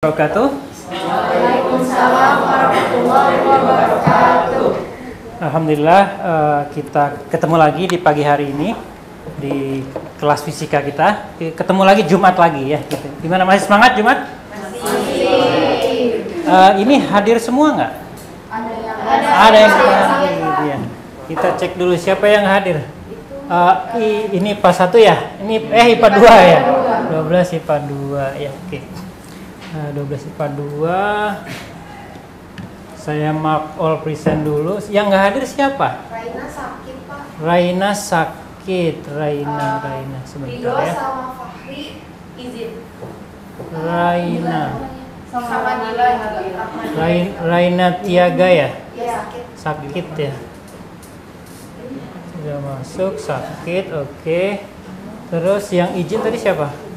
Wabarakatuh. Waalaikumsalam warahmatullahi wabarakatuh. Alhamdulillah kita ketemu lagi di pagi hari ini di kelas fisika kita. Ketemu lagi Jumat lagi ya. Gitu. Gimana, masih semangat Jumat? Masih. Ini hadir semua nggak? Ada yang hadir. Ya. Kita cek dulu siapa yang hadir. Ini IPA 1 ya? Ini IPA 2 ya? 12 IPA 2 ya, oke. 12 IPA 2. Saya mark all present dulu. Yang nggak hadir siapa? Raina sakit, Pak. Raina sakit. Raina sebentar Ridho ya. sama Fahri izin. Raina. Sama Nila juga. Raina Tiaga ya? Iya, sakit. Sakit ya. Sudah masuk sakit, oke. Terus yang izin tadi siapa?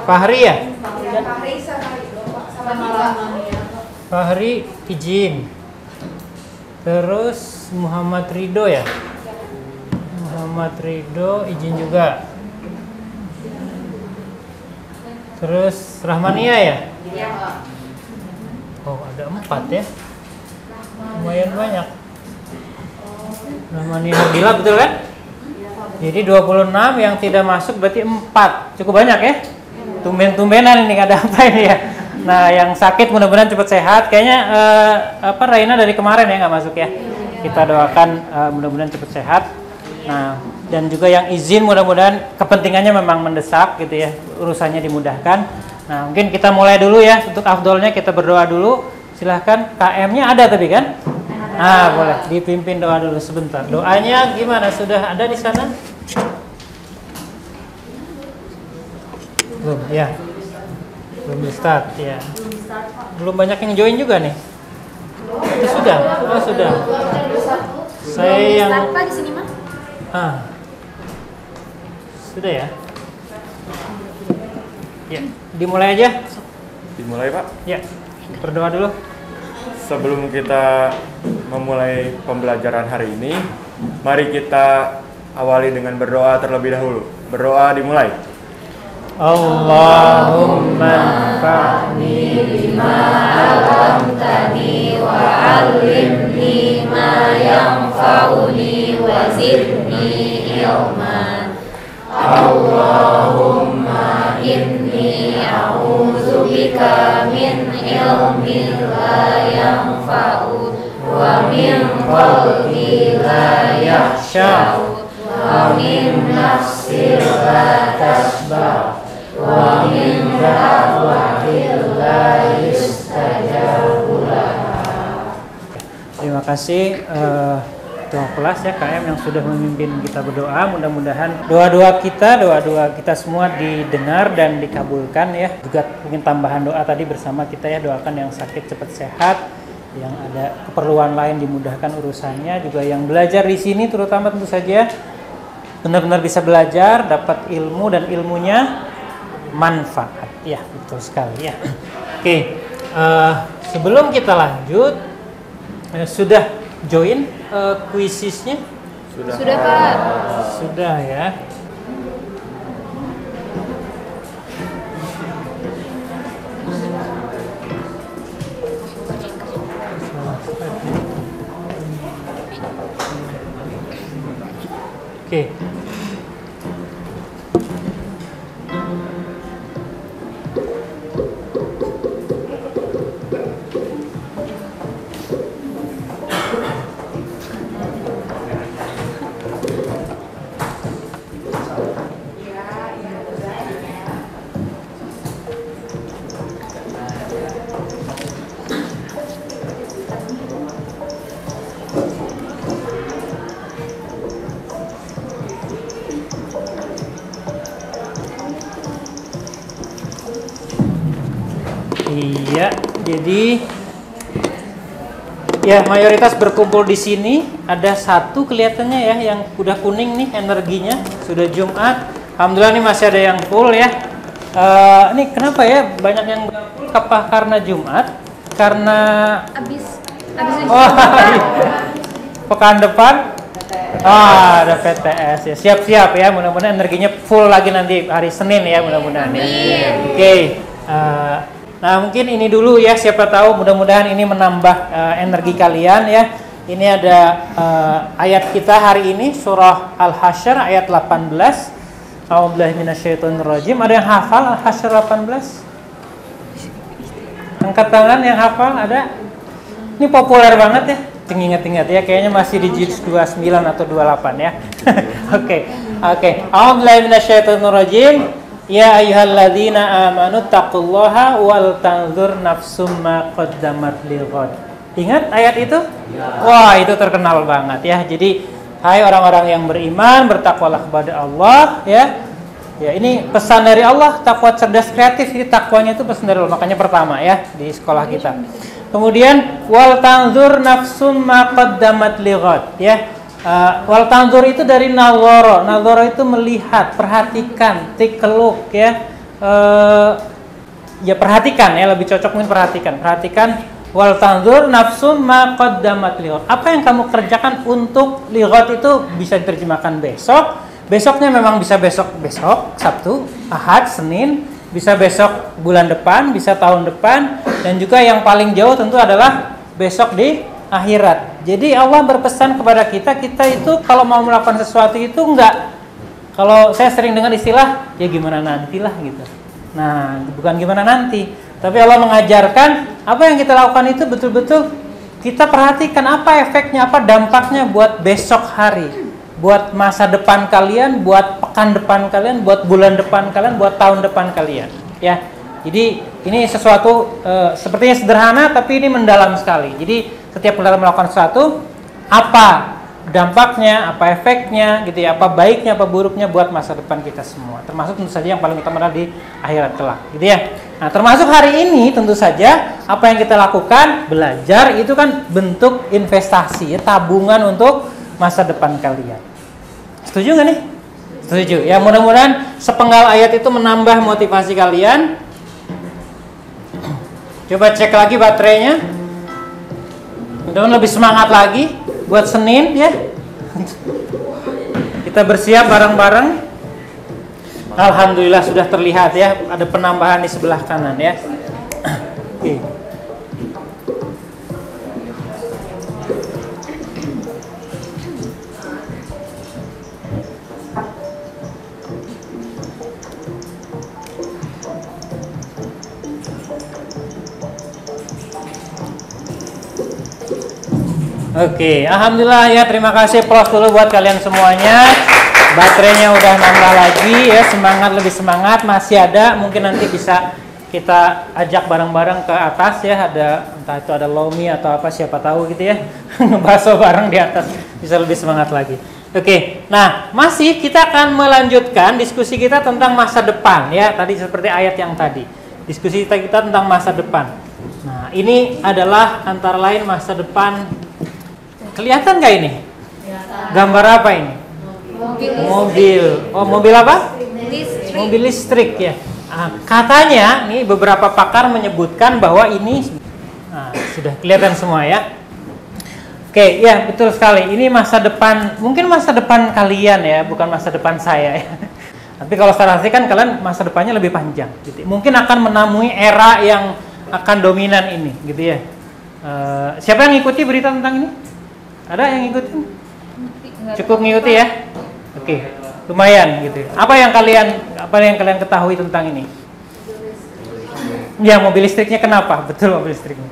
Fahri ya? Fahri sama Ridho, Pak. Sama Nila. Fahri izin. Terus Muhammad Ridho ya? Muhammad Ridho izin juga. Terus Rahmania ya? Iya, Pak. Oh, ada 4 ya? Lumayan banyak. Rahmania Nabila, betul kan? Jadi 26 yang tidak masuk berarti 4. Cukup banyak ya? Tumben-tumbenan ini, ada apa ini ya? Nah, yang sakit mudah-mudahan cepat sehat. Kayaknya Raina dari kemarin ya nggak masuk ya. Kita doakan mudah-mudahan cepat sehat. Nah, dan juga yang izin mudah-mudahan kepentingannya memang mendesak gitu ya. Urusannya dimudahkan. Nah, mungkin kita mulai dulu ya. Untuk afdolnya kita berdoa dulu. Silahkan, KM-nya ada tapi kan? Nah, boleh dipimpin doa dulu sebentar. Doanya gimana? Sudah ada di sana? Belum, ya. Belum di start, ya. Belum banyak yang join juga nih. Itu sudah? Oh, sudah. Saya yang Pak di sini, Mas. Sudah ya? Ya, dimulai aja. Dimulai, Pak. Ya, berdoa dulu. Sebelum kita memulai pembelajaran hari ini, mari kita awali dengan berdoa terlebih dahulu. Berdoa dimulai. Allahumma anfa'ni bima 'allamtani wa 'allimni ma yanfa'uni wa zidni ilman. Allahumma inni a'udzubika min ilmin la yanfa'u wa min qalbin la yakhsha'u wa min nafsin la tasba' wa min da'watin la yustajabu laha. Terima kasih Ketua kelas ya KM yang sudah memimpin kita berdoa. Mudah-mudahan doa-doa kita semua didengar dan dikabulkan ya. Juga mungkin tambahan doa tadi bersama kita ya, doakan yang sakit cepat sehat, yang ada keperluan lain dimudahkan urusannya, juga yang belajar di sini terutama tentu saja benar-benar bisa belajar, dapat ilmu dan ilmunya manfaat. Ya, betul sekali ya. Oke, sebelum kita lanjut, sudah join kuisisnya? Sudah, Pak. Sudah ya. Oke. Iya, jadi ya mayoritas berkumpul di sini. Ada satu kelihatannya ya yang udah kuning nih energinya. Sudah Jumat. Alhamdulillah nih masih ada yang full ya. Ini kenapa ya banyak yang full? Apa karena Jumat? Karena Habis oh, iya. Pekan depan ada PTS ya. Siap-siap ya, mudah-mudahan energinya full lagi nanti hari Senin ya, mudah-mudahan ya. Oke. Nah mungkin ini dulu ya, siapa tahu mudah-mudahan ini menambah energi kalian ya. Ini ada ayat kita hari ini surah Al-Hasyr ayat 18. A'udzubillahi minasyaitonirrajim. Ada yang hafal Al-Hasyr 18? Angkat tangan yang hafal ada? Ini populer banget ya. Ingat-ingat ya, kayaknya masih di juz 29 atau 28 ya. Oke. A'udzubillahi minasyaitonirrajim. Ya ayyuhalladzina amanu taqullaha wal tanzur nafsum ma qaddamat lighad. Ingat ayat itu? Wah, itu terkenal banget ya. Jadi, hai orang-orang yang beriman, bertakwalah kepada Allah ya. Ya, ini pesan dari Allah, takwa cerdas kreatif. Jadi takwanya itu pesan dari Allah. Makanya pertama ya di sekolah kita. Kemudian wal tanzur nafsum ma qaddamat lighad ya. Wal tanzur itu dari nazara. Nazara itu melihat, perhatikan, take a look ya. Ya perhatikan ya, lebih cocok mungkin perhatikan. Perhatikan wal tanzur nafsum ma qaddamat lighad. Apa yang kamu kerjakan untuk lighad itu bisa diterjemahkan besok. Besoknya memang bisa besok Sabtu, Ahad, Senin, bisa besok bulan depan, bisa tahun depan, dan juga yang paling jauh tentu adalah besok di akhirat. Jadi Allah berpesan kepada kita itu kalau mau melakukan sesuatu itu enggak, kalau saya sering dengar istilah ya gimana nantilah gitu. Nah, bukan gimana nanti, tapi Allah mengajarkan apa yang kita lakukan itu betul-betul kita perhatikan apa efeknya, apa dampaknya buat besok hari, buat masa depan kalian, buat pekan depan kalian, buat bulan depan kalian, buat tahun depan kalian ya. Jadi ini sesuatu sepertinya sederhana tapi ini mendalam sekali. Jadi setiap kita melakukan sesuatu, apa dampaknya, apa efeknya gitu ya, apa baiknya, apa buruknya buat masa depan kita semua. Termasuk tentu saja yang paling utama di akhirat kelak gitu ya. Nah, termasuk hari ini tentu saja apa yang kita lakukan, belajar itu kan bentuk investasi ya, tabungan untuk masa depan kalian. Setuju nggak nih? Setuju. Ya mudah-mudahan sepenggal ayat itu menambah motivasi kalian. Coba cek lagi baterainya. Mudah-mudahan lebih semangat lagi buat Senin ya. Kita bersiap bareng-bareng. Alhamdulillah sudah terlihat ya, ada penambahan di sebelah kanan ya. Oke. Oke, alhamdulillah ya, terima kasih Prof dulu buat kalian semuanya. Baterainya udah nambah lagi ya, semangat, lebih semangat, masih ada. Mungkin nanti bisa kita ajak bareng-bareng ke atas ya, ada entah itu ada lomi atau apa, siapa tahu gitu ya. Ngebahas bareng di atas bisa lebih semangat lagi. Oke, nah masih kita akan melanjutkan diskusi kita tentang masa depan ya. Tadi seperti ayat yang tadi, diskusi kita tentang masa depan. Nah ini adalah antara lain masa depan. Kelihatan nggak ini? Gambar apa ini? Mobil. Oh, mobil apa? Listrik. Mobil listrik ya. Katanya nih beberapa pakar menyebutkan bahwa ini sudah kelihatan semua ya. Oke, ya betul sekali. Ini masa depan, mungkin masa depan kalian ya, bukan masa depan saya ya. Tapi kalau saya kan kalian masa depannya lebih panjang gitu. Mungkin akan menemui era yang akan dominan ini gitu ya. Siapa yang ngikuti berita tentang ini? Ada yang ngikutin? Cukup ngikuti ya? Oke, lumayan gitu. Apa yang kalian ketahui tentang ini? Ya, mobil listriknya kenapa? Betul, mobil listriknya.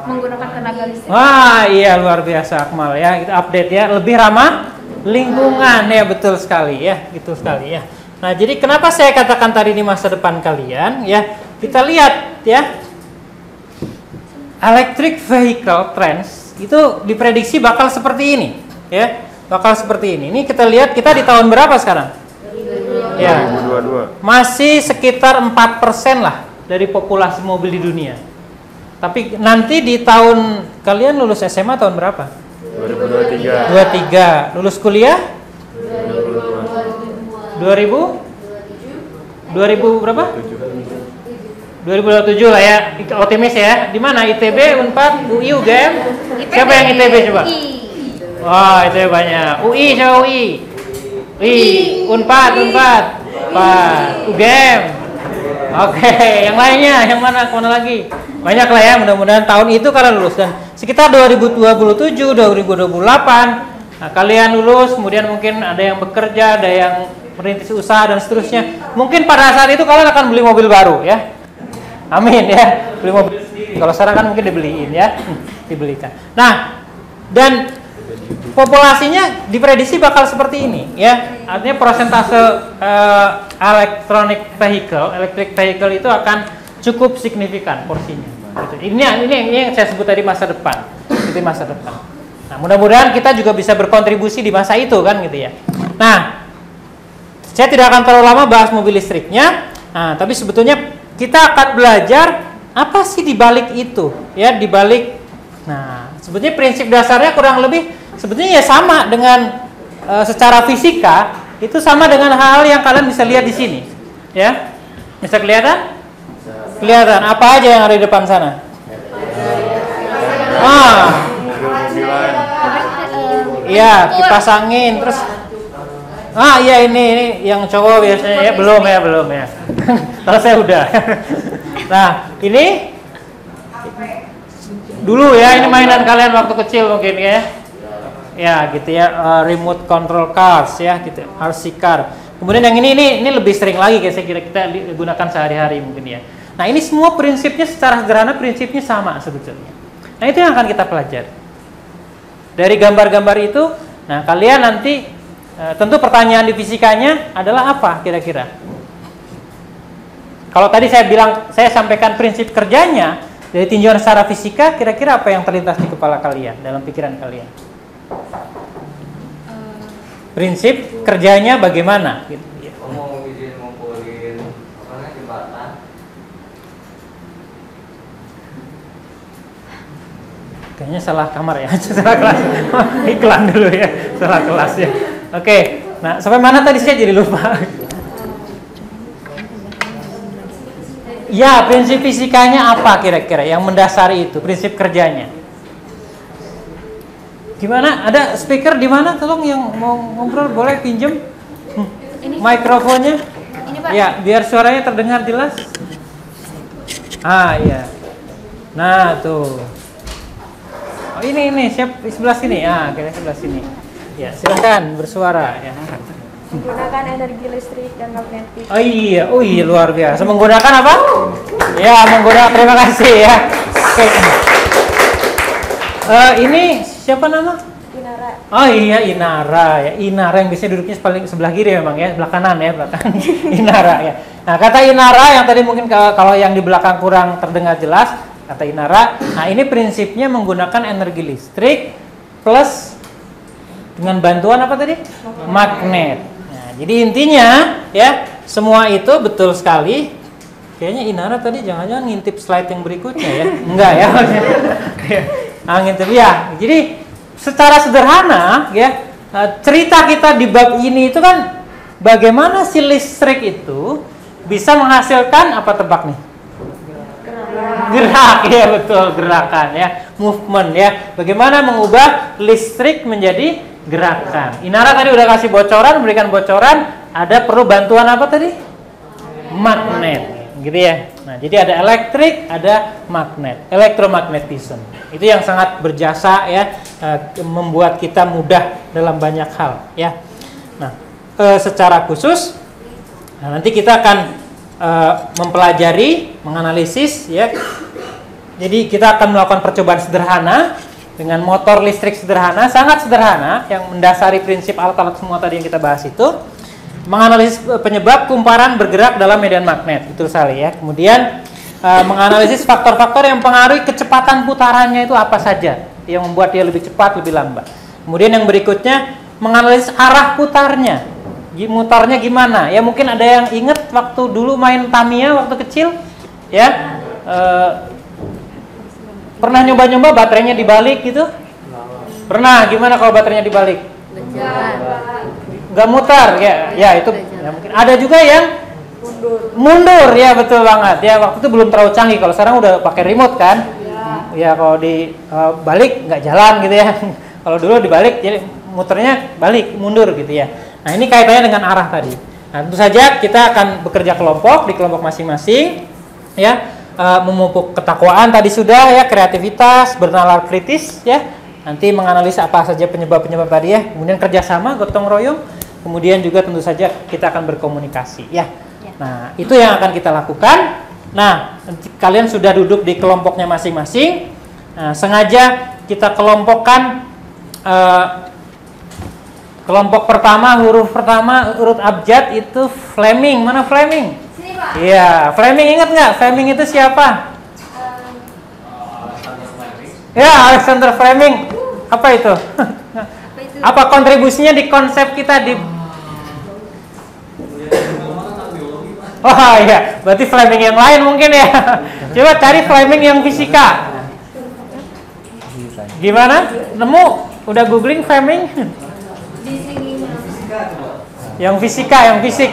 Menggunakan tenaga listrik. Wah, iya luar biasa Akmal ya. Itu update ya, lebih ramah lingkungan ya, betul sekali ya, itu sekali ya. Nah, jadi kenapa saya katakan tadi di masa depan kalian ya? Kita lihat ya. Electric vehicle trends itu diprediksi bakal seperti ini ya, bakal seperti ini. Ini kita lihat, kita di tahun berapa sekarang? 2022. Ya, 2022. Masih sekitar 4% lah dari populasi mobil di dunia. Tapi nanti di tahun kalian lulus SMA tahun berapa? 2023. Lulus kuliah? 2000 berapa? 2027 lah ya, optimis ya. Di mana? ITB, Unpad, UI, UGM? Siapa yang ITB coba? Wah, ITB banyak. UI siapa UI? UI, Unpad, UGM. Oke, yang lainnya, yang mana lagi? Banyak lah ya, mudah-mudahan tahun itu kalian lulus. Dan sekitar 2027, 2028, nah, kalian lulus, kemudian mungkin ada yang bekerja, ada yang merintis usaha dan seterusnya. Mungkin pada saat itu kalian akan beli mobil baru ya. Amin ya, beli mobil sendiri. Kalau sekarang kan mungkin dibeliin ya, dibelikan. Nah, dan populasinya diprediksi bakal seperti ini ya. Artinya persentase electric vehicle itu akan cukup signifikan porsinya. Gitu. Ini yang saya sebut tadi masa depan. Itu masa depan. Nah, mudah-mudahan kita juga bisa berkontribusi di masa itu kan gitu ya. Nah, saya tidak akan terlalu lama bahas mobil listriknya. Nah, tapi sebetulnya kita akan belajar apa sih di balik itu ya, di balik. Nah, sebetulnya prinsip dasarnya kurang lebih sebetulnya ya sama dengan secara fisika, itu sama dengan hal yang kalian bisa lihat di sini ya. Bisa kelihatan? Kelihatan apa aja yang ada di depan sana? Iya, kipas angin, terus iya ini yang cowok biasanya ya, belum ya. Kalau saya udah. Nah, ini dulu ya, ini mainan kalian waktu kecil mungkin ya. Ya, gitu ya, remote control cars ya, gitu, RC car. Kemudian yang ini lebih sering lagi kayak saya kira kita gunakan sehari-hari mungkin ya. Nah, ini semua prinsipnya secara sederhana prinsipnya sama sebetulnya. Nah, itu yang akan kita pelajari. Dari gambar-gambar itu, nah kalian nanti tentu pertanyaan di fisikanya adalah apa kira-kira? Kalau tadi saya sampaikan prinsip kerjanya dari tinjauan secara fisika, kira-kira apa yang terlintas di kepala kalian, dalam pikiran kalian? Prinsip kerjanya bagaimana? Gitu. Mau izin ngumpulin jembatan. Kayaknya salah kamar ya, salah kelas. Iklan dulu ya, salah kelas ya. Oke, nah sampai mana tadi saya jadi lupa. Ya, prinsip fisikanya apa kira-kira yang mendasari itu, prinsip kerjanya? Gimana? Ada speaker di mana? Tolong yang mau ngobrol boleh pinjem mikrofonnya. Ini Pak. Ya, biar suaranya terdengar jelas. Iya. Nah, tuh. Oh, ini siap di sebelah sini. Kira sebelah sini. Ya, silakan bersuara ya. Menggunakan energi listrik dan magnetik. Oh iya, luar biasa. Menggunakan apa? Ya, menggunakan. Terima kasih ya. Oke. Ini siapa nama? Inara. Oh iya, Inara ya. Inara yang biasanya duduknya paling sebelah kiri memang ya, sebelah kanan ya, belakang. Inara ya. Nah, kata Inara yang tadi mungkin kalau yang di belakang kurang terdengar jelas, kata Inara, nah ini prinsipnya menggunakan energi listrik plus dengan bantuan apa tadi? Magnet. Nah, jadi intinya ya, semua itu betul sekali. Kayaknya Inara tadi jangan-jangan ngintip slide yang berikutnya ya. Enggak ya. Ngintip ya. Jadi secara sederhana ya, cerita kita di bab ini itu kan bagaimana si listrik itu bisa menghasilkan apa, tebak nih? Gerak ya, betul, gerakan ya, movement ya. Bagaimana mengubah listrik menjadi gerakan. Inara tadi udah kasih bocoran, memberikan bocoran, ada perlu bantuan apa tadi? Magnet, gitu ya. Nah, jadi ada elektrik, ada magnet, elektromagnetisme. Itu yang sangat berjasa ya, membuat kita mudah dalam banyak hal ya. Nah, secara khusus, nanti kita akan mempelajari, menganalisis ya. Jadi kita akan melakukan percobaan sederhana dengan motor listrik sederhana, sangat sederhana, yang mendasari prinsip alat-alat semua tadi yang kita bahas itu. Menganalisis penyebab kumparan bergerak dalam medan magnet, betul sekali ya. Kemudian menganalisis faktor-faktor yang mempengaruhi kecepatan putarannya itu apa saja yang membuat dia lebih cepat, lebih lambat. Kemudian yang berikutnya menganalisis arah putarnya, mutarnya gimana. Ya mungkin ada yang ingat waktu dulu main Tamiya waktu kecil, ya pernah nyoba-nyoba baterainya dibalik gitu? Pernah. Gimana kalau baterainya dibalik? Nggak mutar ya itu ya, mungkin ada juga yang mundur ya, betul banget ya. Waktu itu belum terlalu canggih, kalau sekarang udah pakai remote kan ya, kalau di balik nggak jalan gitu ya. Kalau dulu dibalik jadi muternya balik mundur gitu ya. Nah, ini kaitannya dengan arah tadi. Nah, tentu saja kita akan bekerja kelompok di kelompok masing-masing, ya, memupuk ketakwaan tadi sudah, ya, kreativitas, bernalar kritis, ya, nanti menganalisa apa saja penyebab-penyebab tadi, ya, kemudian kerjasama, gotong royong, kemudian juga tentu saja kita akan berkomunikasi, ya. Nah, itu yang akan kita lakukan. Nah, nanti kalian sudah duduk di kelompoknya masing-masing. Nah, sengaja kita kelompokkan. Kelompok pertama, huruf pertama, urut abjad itu Fleming. Mana Fleming? Sini, Pak. Iya, Fleming ingat nggak? Fleming itu siapa? Ya, Alexander Fleming. Apa itu? Apa kontribusinya di konsep kita di? Oh iya, berarti Fleming yang lain mungkin ya. Coba cari Fleming yang fisika. Gimana? Nemu? Udah googling Fleming? Di sini. Yang fisika, yang fisik.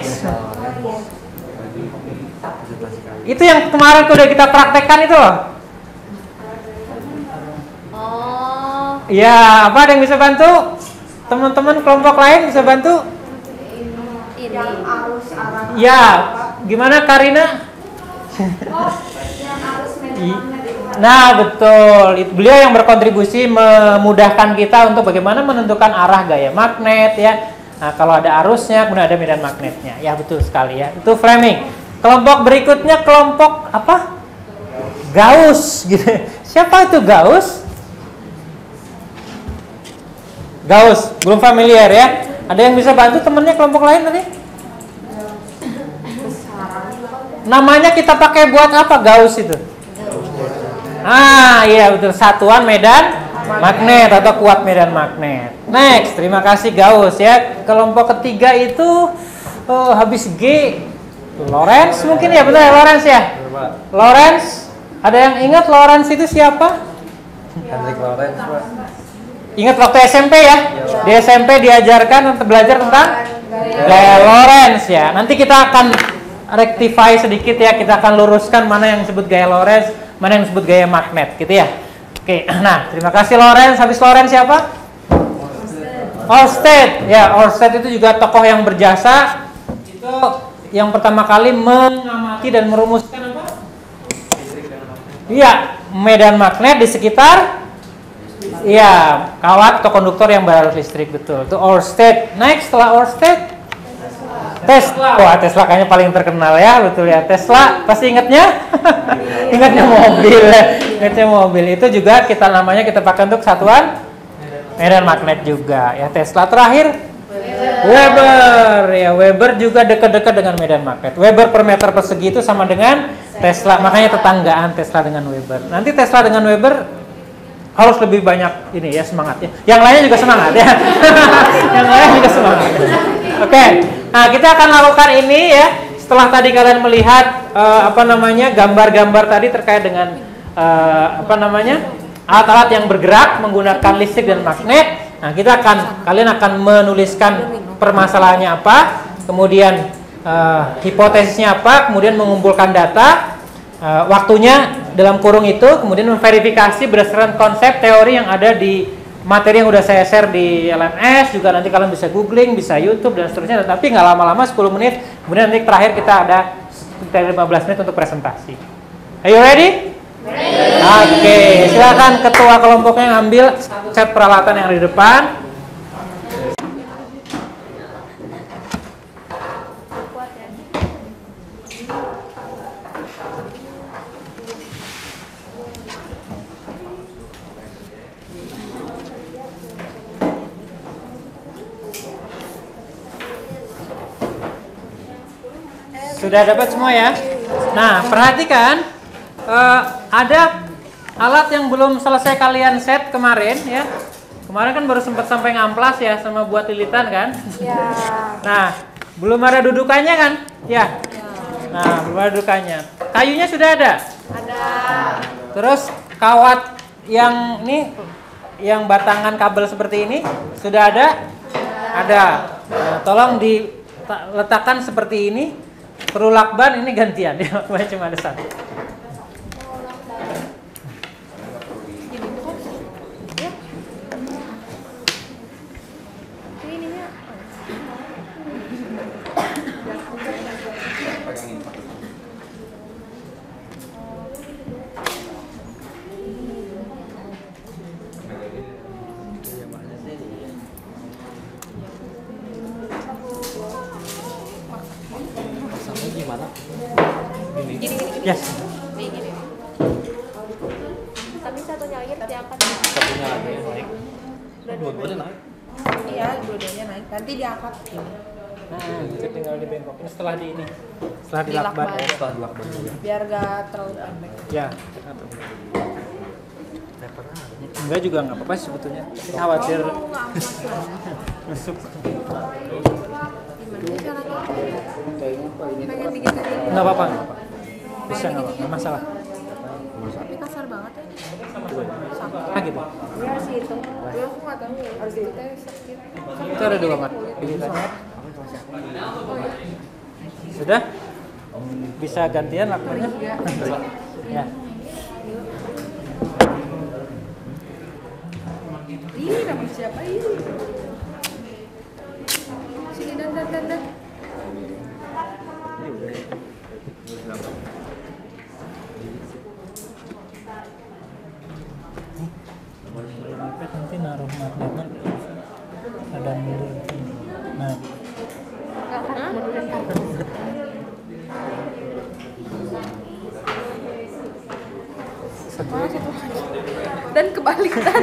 Itu yang kemarin udah kita praktekkan itu loh. Oh. Ya, apa ada yang bisa bantu? Teman-teman kelompok lain bisa bantu? Ini. Ya, gimana Karina? Nah, betul. Beliau yang berkontribusi memudahkan kita untuk bagaimana menentukan arah gaya magnet, ya. Nah, kalau ada arusnya, kemudian ada medan magnetnya. Ya, betul sekali, ya. Itu Fleming. Kelompok berikutnya kelompok apa? Gauss gitu. Siapa itu Gauss? Gauss, belum familiar, ya. Ada yang bisa bantu temennya kelompok lain tadi? Namanya kita pakai buat apa Gauss itu? Ah, iya betul, satuan medan magnet atau kuat medan magnet. Next, terima kasih Gauss, ya. Kelompok ketiga itu habis G, Lorentz mungkin, ya, benar ya, Lorentz, ya. Lorentz, ada yang ingat Lorentz itu siapa? Hendrik Lorentz, Pak. Ingat waktu SMP, ya? Di SMP diajarkan untuk belajar tentang gaya Lorentz, ya. Nanti kita akan rectify sedikit, ya, kita akan luruskan mana yang disebut gaya Lorentz, mana yang disebut gaya magnet, gitu ya. Oke, nah terima kasih Lorentz. Habis Lorentz siapa? Ørsted, ya. Ørsted itu juga tokoh yang berjasa. Itu yang pertama kali mengamati dan merumuskan apa? Iya, medan magnet di sekitar, iya, kawat atau konduktor yang berarus listrik, betul. Itu Ørsted. Next, setelah Ørsted, Tesla. Wah, Tesla kayaknya paling terkenal, ya, betul ya. Tesla pasti ingatnya? Ingatnya mobil, ya. Ingatnya mobil. Itu juga kita pakai untuk satuan medan magnet juga, ya. Tesla terakhir Weber, ya. Weber juga dekat-dekat dengan medan magnet. Weber per meter persegi itu sama dengan Tesla, makanya tetanggaan Tesla dengan Weber. Nanti Tesla dengan Weber harus lebih banyak ini, ya, semangat, ya. Yang lainnya juga semangat, ya. Yang lainnya juga semangat. Oke. Nah, kita akan lakukan ini, ya. Setelah tadi kalian melihat gambar-gambar tadi terkait dengan alat-alat yang bergerak menggunakan listrik dan magnet. Nah, kalian akan menuliskan permasalahannya apa, kemudian hipotesisnya apa, kemudian mengumpulkan data, waktunya dalam kurung itu, kemudian memverifikasi berdasarkan konsep teori yang ada di materi yang udah saya share di LMS, juga nanti kalian bisa googling, bisa YouTube dan seterusnya. Tapi nggak lama-lama, 10 menit. Kemudian nanti terakhir kita ada sekitar 15 menit untuk presentasi. Are you ready? Oke, silakan ketua kelompoknya ngambil set peralatan yang ada di depan. Sudah dapat semua, ya? Nah, perhatikan, ada alat yang belum selesai kalian set kemarin, ya. Kemarin kan baru sempat sampai ngamplas, ya, sama buat lilitan kan? Ya. Nah, belum ada dudukannya kan? Ya. Nah, belum ada dudukannya. Kayunya sudah ada? Ada. Terus kawat yang ini, yang batangan kabel seperti ini, sudah ada? Ada. Nah, tolong diletakkan seperti ini. Perlu lakban, ini gantian, ya, cuma ada satu. Yes. Tapi satunya lagi diangkat. Satunya lagi yang naik. Dua-duanya naik. Iya, dua-duanya naik. Nanti diangkat. Itu tinggal dibengkokin setelah di ini. Setelah dilakban. Dilakban. Setelah dilakban juga. Biar gak terlalu pendek. Ya. Enggak juga nggak apa-apa sih sebetulnya. Tapi khawatir masuk. Gimana caranya? Pengen digituin. Nggak apa-apa, nggak apa-apa. Bisa nggak masalah. Tapi kasar banget ya. Ah gitu. Ini harus dihitung. Ya aku gak tahu ya. Harus itu teh sakit. Itu ada dua mat. Pilihannya. Sudah? Bisa gantian lakukannya? Ya. Ini nama siapa ini? Sini dan. Nanti naruh magnet ada mundur. Nah, Mana satu lagi? Dan kebalikan.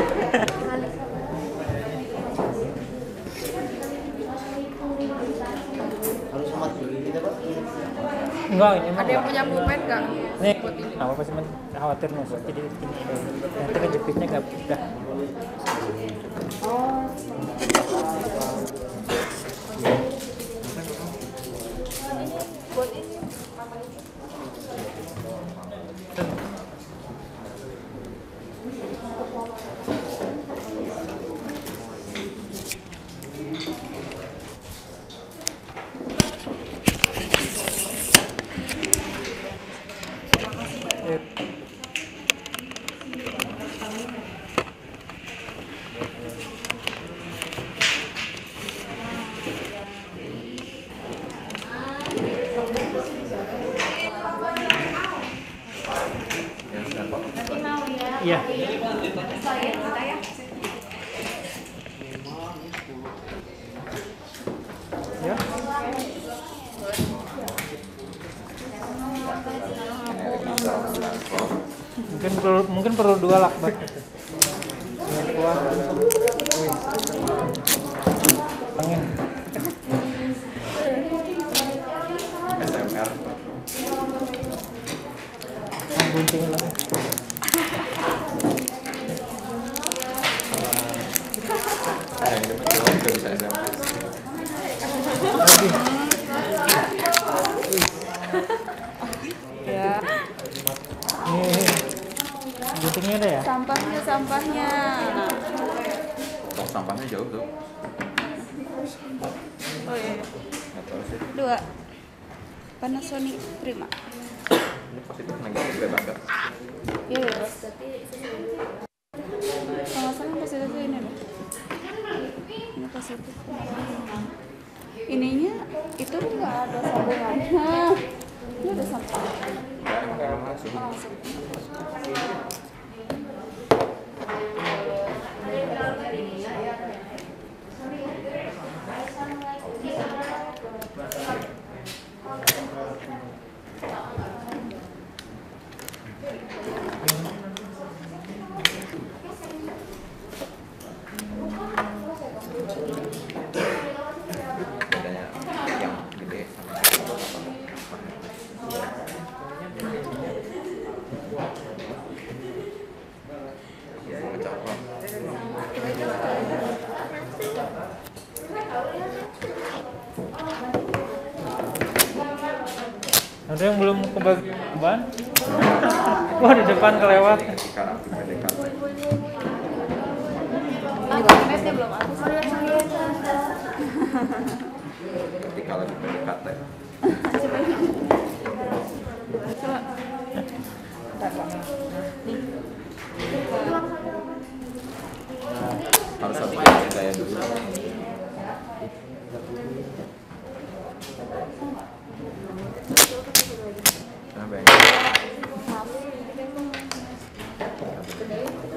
enggak ini mah. Ada yang punya pulpen gak? Nih, apa sih man? Khawatir nusuk jadi nanti kejepitnya nggak udah. Iya. Ya. Mungkin perlu dua lakban. Angin. SMR. Gunting lagi. Yang itu juga bisa SMR. Ya. Ini guntingnya ada ya? Sampahnya. Tong sampahnya jauh tuh. Oh iya. Nggak tahu sih. 2. Panasonic Prima. Ini positif negatif bebas kan? Iya bebas. Kalau salah positifnya ini loh. Ini positif. Ininya itu nggak ada sambungannya. Ini ada sampah. Nggak langsung. Bedanya yang gede sama Ada yang belum kebagian? Wah, di depan kelewat. Magnetnya belum ada. Ketika lagi PDKT. Harus aplikasi saya dulu.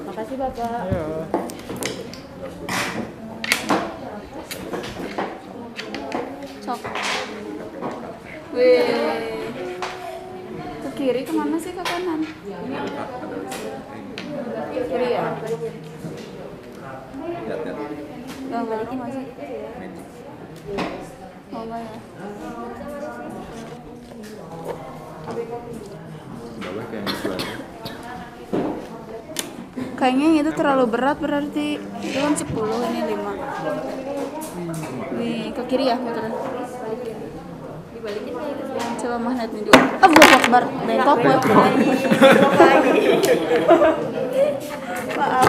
Makasih Bapak. Ayo. Sok. Wih. kiri kemana sih, ke kanan? Kiri ya? Lihat. Nggak balikin masih. Oh enggak ya. Bawah kayak gitu aja. Kayaknya itu terlalu berat berarti. Itu kan 10, ini 5. Nih, ke kiri ya muter. Dibalikin kayak gitu. Coba magnetnya juga. Allahu Akbar. Bengkok ya. Maaf.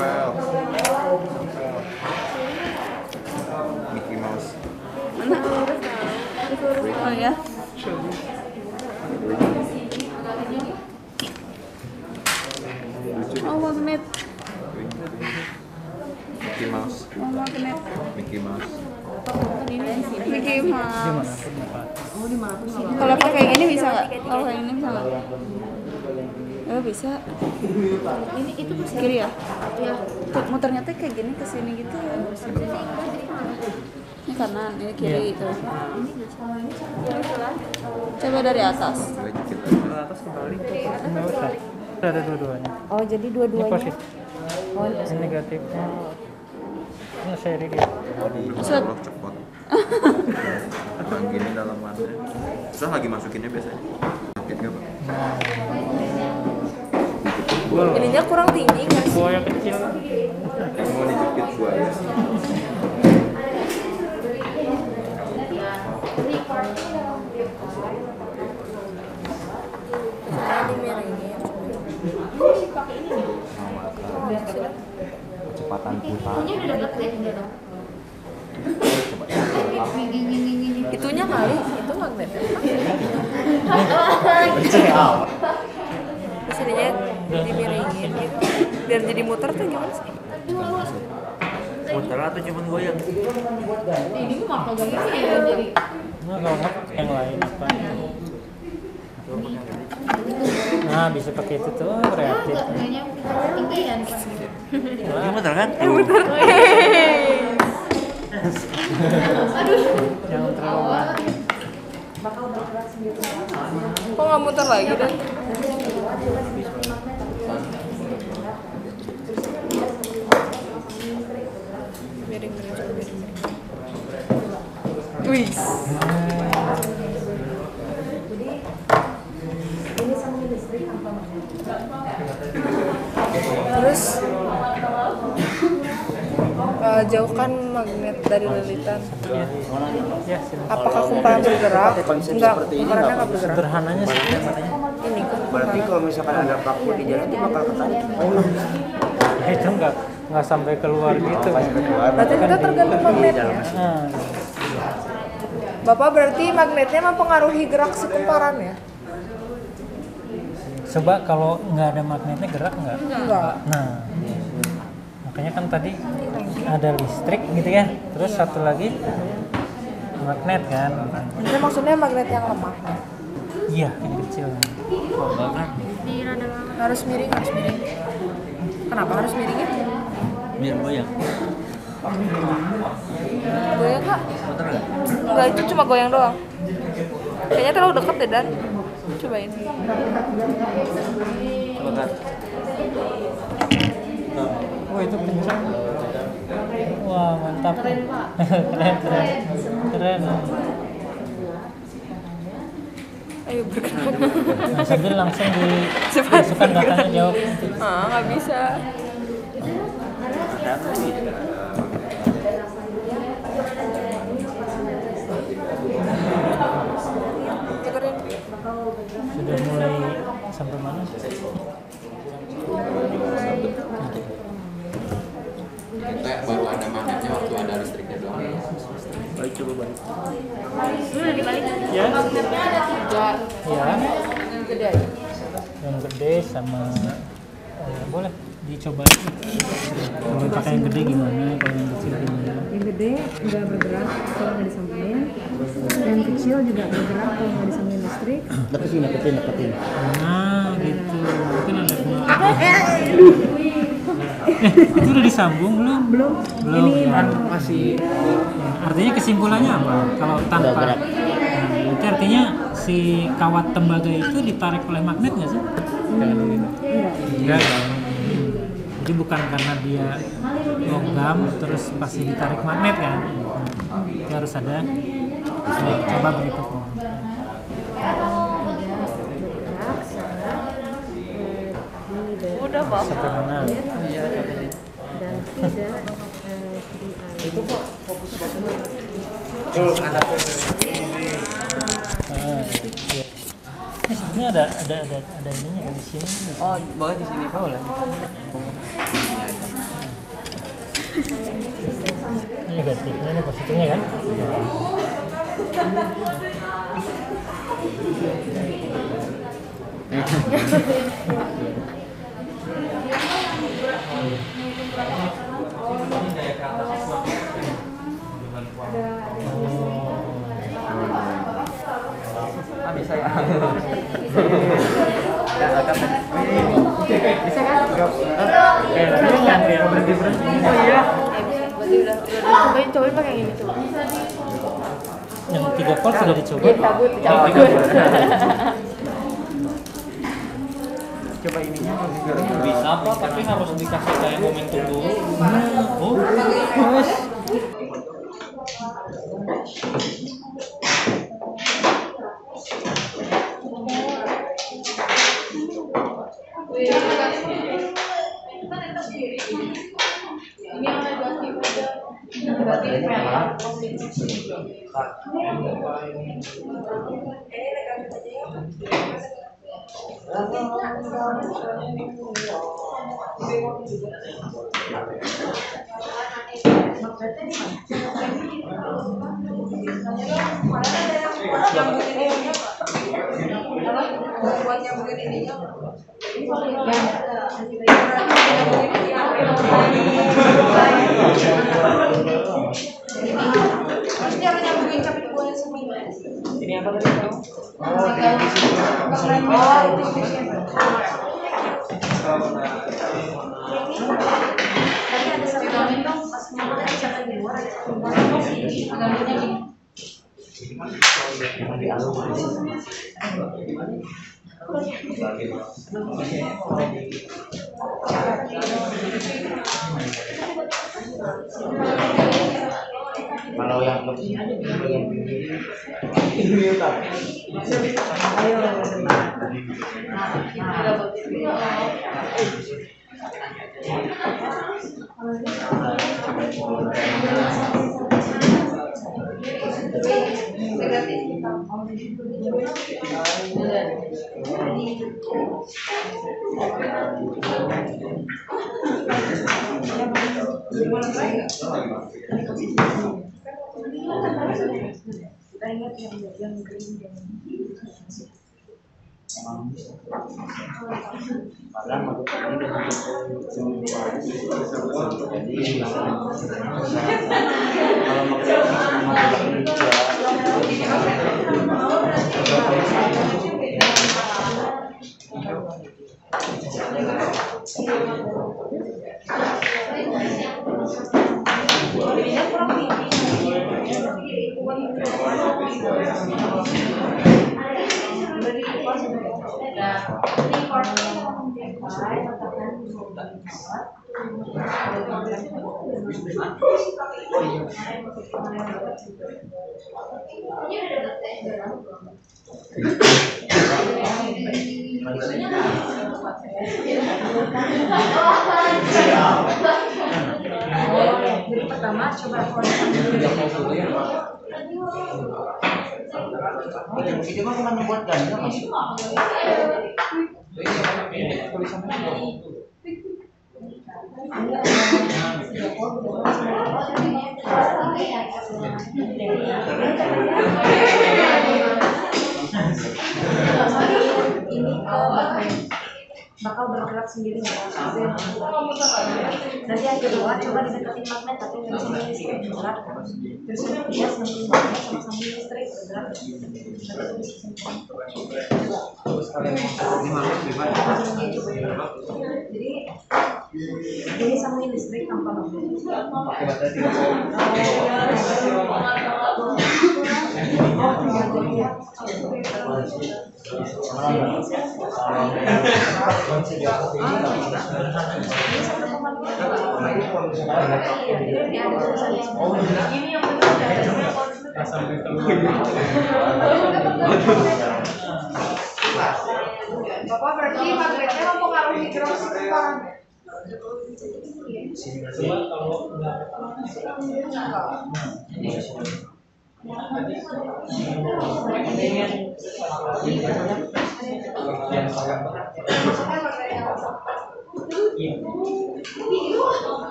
Well. Mickey Mouse. Mana? Oh ya. Oh magnet. Mickey Mouse. Oh magnet. Mickey Mouse. Mickey Mouse. Di mana? Kalau pakai kayak gini bisa nggak? Kalau kayak gini bisa nggak? Oh bisa. Ini itu bisa. Kiri ya? Ya. Tuh, muternya tuh kayak gini ke sini gitu. Ini kanan, ini kiri itu. Coba dari atas. Gue dikit. Nggak usah. Ada dua-duanya. Oh, jadi Ini dua-duanya. positif. Ini negatifnya. Ini seri dia. Set. Cepot. Orang gini dalamannya. Susah lagi masukinnya biasanya. Sakit gak Pak? Ininya kurang tinggi kan? Buaya kecil. Mau dijepit buaya. Kecepatan putar. Itunya kali, itu magnetnya. Terus ininya dimiringin gitu. Biar jadi muter tuh gimana sih? Putar atau cuma goyang? Nah, kalau nggak yang lain apa? Nah, bisa pakai itu tuh kreatif. Ini muter kan? Jangan terlalu banyak. Kok nggak muter lagi dan? Miring-miring coba miring-miring. Wih. Terus jauhkan magnet dari lilitan. Ya, silakan. Apakah kumparan bergerak? Enggak, kumparannya nggak bergerak. Sederhananya sih. Ini kan. Berarti kalau misalkan ada paku di jalan dia bakal ketarik. Itu nggak sampai keluar gitu. Berarti kita tergantung magnetnya. Nah, Bapak berarti magnetnya mempengaruhi gerak si kumparan ya? coba kalau nggak ada magnetnya gerak nggak? Enggak. Nah, makanya kan tadi ada listrik gitu ya. Terus satu lagi magnet kan? Ini maksudnya magnet yang lemah. Iya, yang kecil. Harus miring, harus miring. Kenapa harus miringnya? Biar goyang. Goyang kak? Muter nggak? Enggak, itu cuma goyang doang. Kayaknya terlalu deket deh Dan. Cobain. Coba kan? Oh itu kencang. Wah mantap. Keren. Ayo bergerak. Nah, sambil langsung dimasukkan datanya jawab. Nggak bisa. Puterin. Sudah mulai sampai mana? Kita baru ada magnetnya waktu ada listriknya doang. Baik, coba balik. Ya. Ya. Gede aja. Yang gede sama boleh dicoba. Kalau pakai yang gede gimana? Kalau yang kecil gimana? Yang gede nggak bergerak kalau nggak disampaikan, yang kecil juga bergerak kalau nggak disampaikan listrik. Deketin. Nah gitu. Mungkin ada Itu udah disambung belum? Belum. Belum. Ini Ya. Masih Artinya kesimpulannya apa? Kalau tanpa gerak. Berarti artinya si kawat tembaga itu ditarik oleh magnet nggak sih? Kayak dulu ini. Enggak. Jadi bukan karena dia logam terus pasti ditarik magnet kan? Itu harus ada. Coba begitu. Udah Pak. Sederhana. dan tidak itu kok fokus Ini sebenarnya ada ininya kan di sini. Oh, bawa di sini Pak lah. Ini negatifnya, ini positifnya kan? Bisa ya. Bisa kan? Kayak berhenti. Oh iya. Berarti udah cobain pakai yang ini coba. Yang 3 volt sudah dicoba. Cabut. Coba ininya Bisa apa? Tapi harus dikasih kayak momentum dulu. Oh, terus. ini apa tadi? Kalau yang lebih jadi pertama coba itu mah cuma buat ganja Mas. ini bakal bergerak sendiri nggak? Nanti yang kedua coba dideketin magnet tapi nggak bisa listrik bergerak. Terus yang ketiga sambung magnet sama listrik bergerak. Ini magnet gimana? Jadi Ini sama listrik tanpa magnet. Pakai baterai tidak Bapak berarti magnetnya mempengaruhi gerak sekarang. Ini listriknya.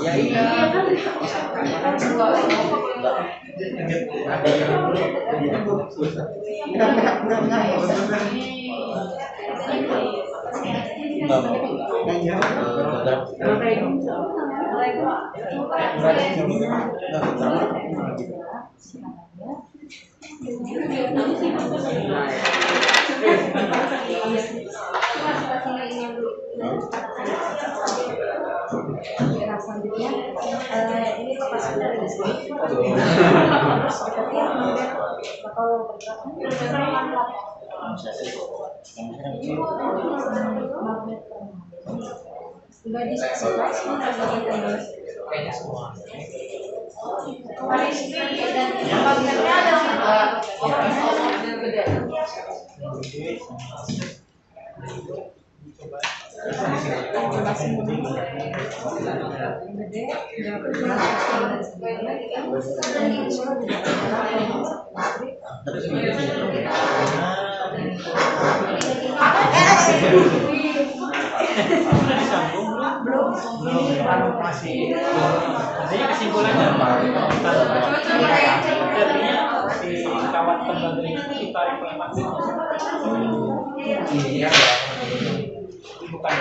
ya iya Selanjutnya ini kapasitas dari listrik. Terus dekatnya bakal bergerak. Sudah dispesifikasi kayaknya semua Magnetnya ada masih artinya kesimpulannya artinya si kawat pembantu itu ditarik oleh magnet bukan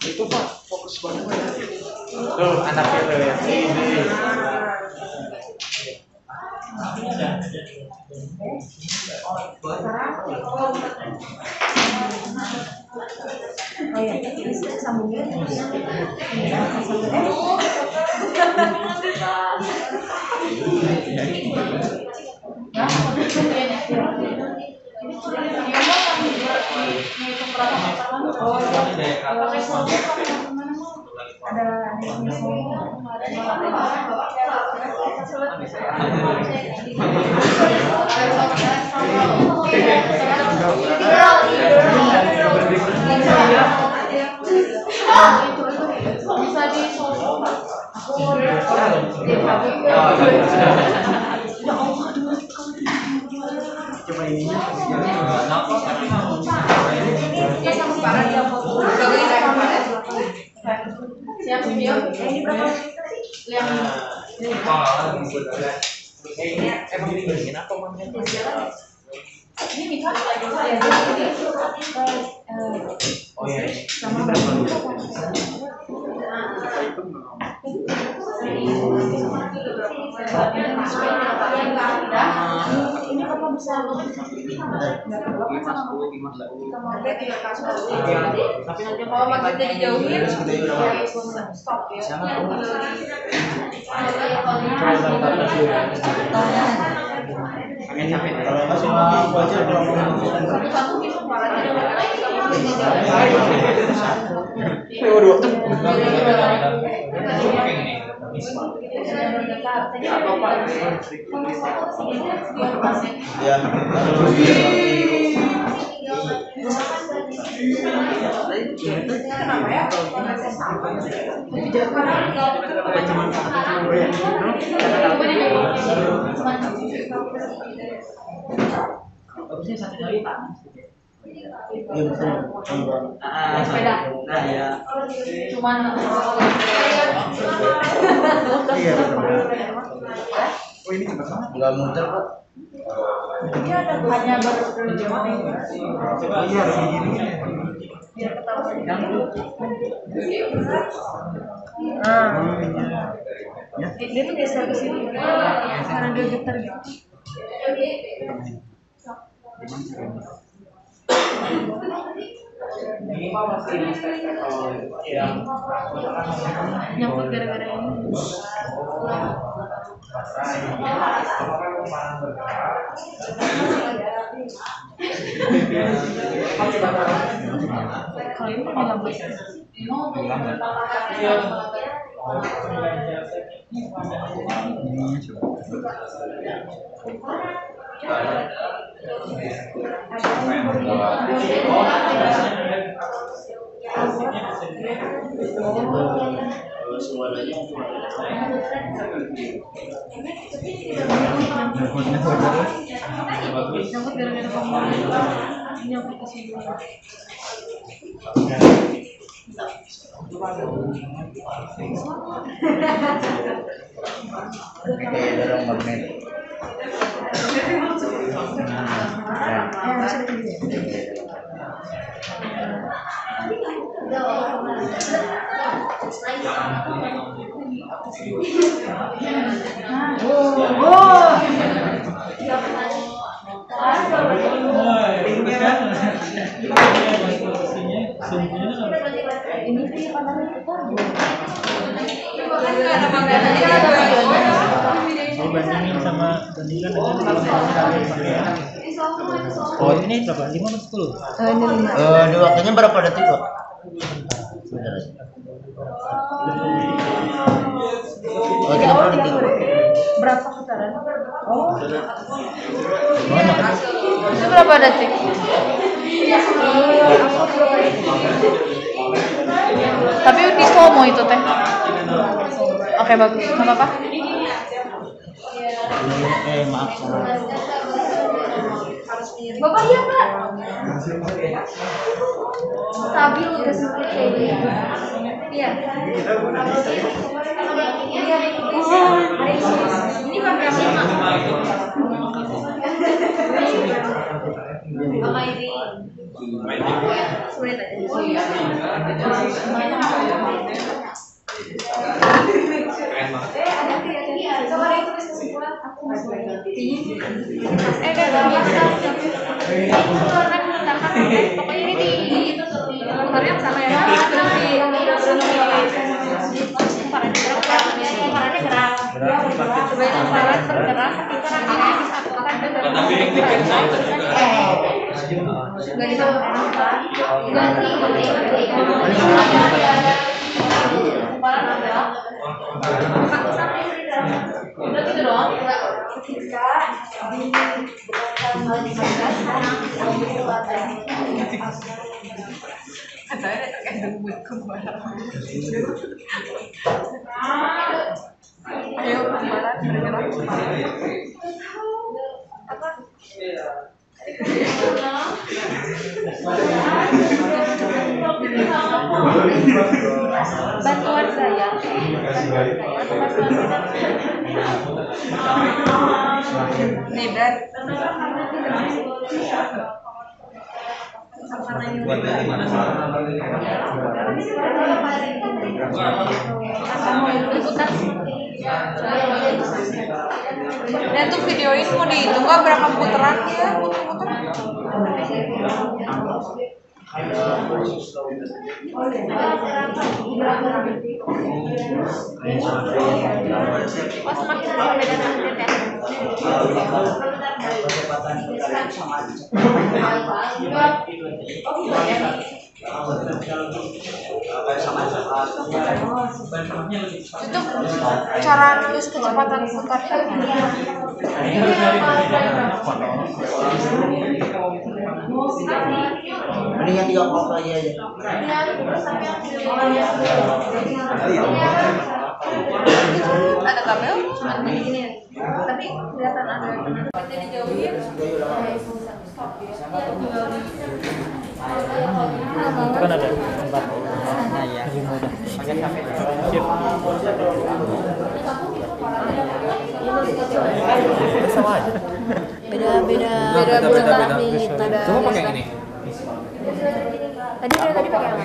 itu Pak fokus banget tuh anaknya tuh ya oh ya, ini sambungnya coba ininya siap video ini berapa yang ini emang dibandingin apa Bang? ini bisa Oh ya, sama ini apa bisa tapi nanti kalau magnetnya dijauhin stop ya. kalau nggak cuma aku aja kalau mau Satu-satu bisa suaranya bagusnya satu kali panas. Iya betul. sepeda. Nah ya. Cuman Iya betul. Enggak muter kok. Ini ada hanya berjalan ini. Oh iya harus begini. Biar ketahuan. Dia tuh geser ke sini karena dia getar gitu. Nyangkut gara-gara ini. Kalau ini lebih lambat. Nyangkut gara-gara kamu nyangkut ke sini. Kayak dorong magnet. Bandingin sama bandingkan dengan oh ini berapa? 5 atau 10? Di waktunya berapa detik kok? Sebentar aja. Oh, 30 detik. Berapa putaran? Oh. Itu berapa detik? Tapi di slow-mo itu teh. Oke, bagus. Enggak apa-apa. Maaf. Bapak iya Pak. Stabil udah seperti kayak ini. Iya. Ini Pak berapa? Mama ini. Sulit aja. Pokoknya ini tinggi itu motornya sama ya parahnya gerak sebagai parah bergerak kita nggak ditambah udah gitu doang ketika ayo kembaran bergerak apa bantuan saya nih Brad dan tuh video ini mau dihitung nggak berapa putaran ya muter-muter pas makin beda target ya itu cara nulis kecepatan putar Mendingan 3 kali aja. ada kabel cuma begini tapi kelihatan ada dijauhin Kan ada tempat lebih mudah. Sip. dari tadi pakai apa?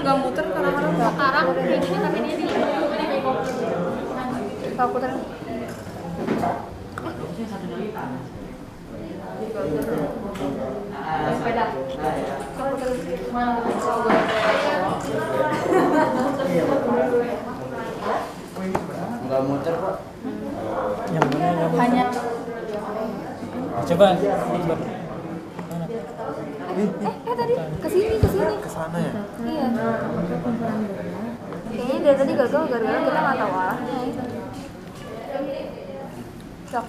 Nggak muter kadang-kadang. Sekarang kayak gini tapi dia di Kalau puter. sepeda. Nggak muter kok. Yang mana yang Hanya coba. tadi kesini. Kesana ya? Iya. Kayaknya dari tadi gagal gara-gara kita nggak tahu arahnya. Sok.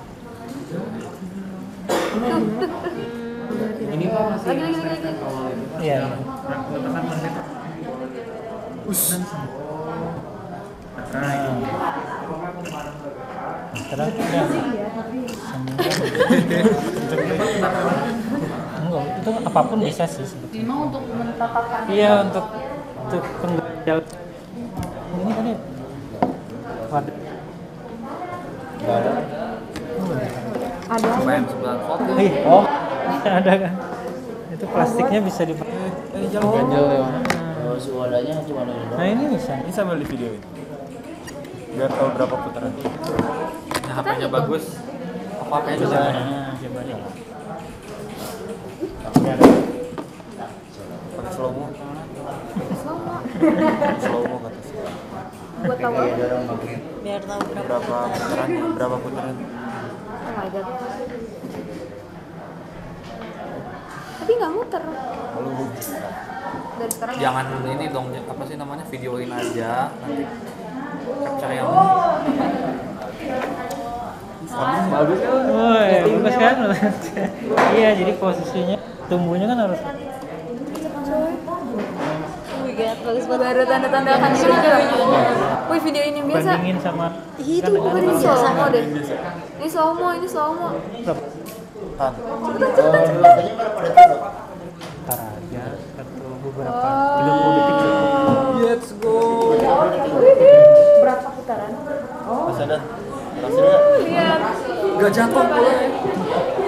Ini kok masih Lagi. Iya. tekan menit. Sekarang udah. Enggak, itu apapun bisa sih sebetulnya. Ini untuk menetapkan. Iya, untuk penggal. Ini tadi. Waduh. Ada. Main sebelah foto. Oh, ada kan? Itu plastiknya bisa dipakai. Ganjel ya. Oh, suaranya cuma ada. Nah ini bisa. Ini sambil di videoin. Biar tahu berapa putaran. Nah, HP-nya bagus. Apa-apanya Coba, bisa. coba deh. Pakai slow mo. Slow mo. Kata sih. Buat tahu apa? Biar tahu Berapa putaran? Berapa putaran? Oh my god. Tapi nggak muter. Dari sekarang. Jangan ini dong, apa sih namanya, videoin aja nanti capture yang Bagus. Woi, bagus kan? Iya, jadi posisinya tumbuhnya kan harus. bagus banget. Baru tanda-tanda akan juga. Wih, video ini yang biasa. Bandingin sama Itu bukan ini slow mo deh. Ini slow mo. berapa? Tan. Ntar aja atau beberapa 30 detik. Let's go. Berapa putaran? Mas Adan. Berhasil nggak? Lihat. Gak jatuh.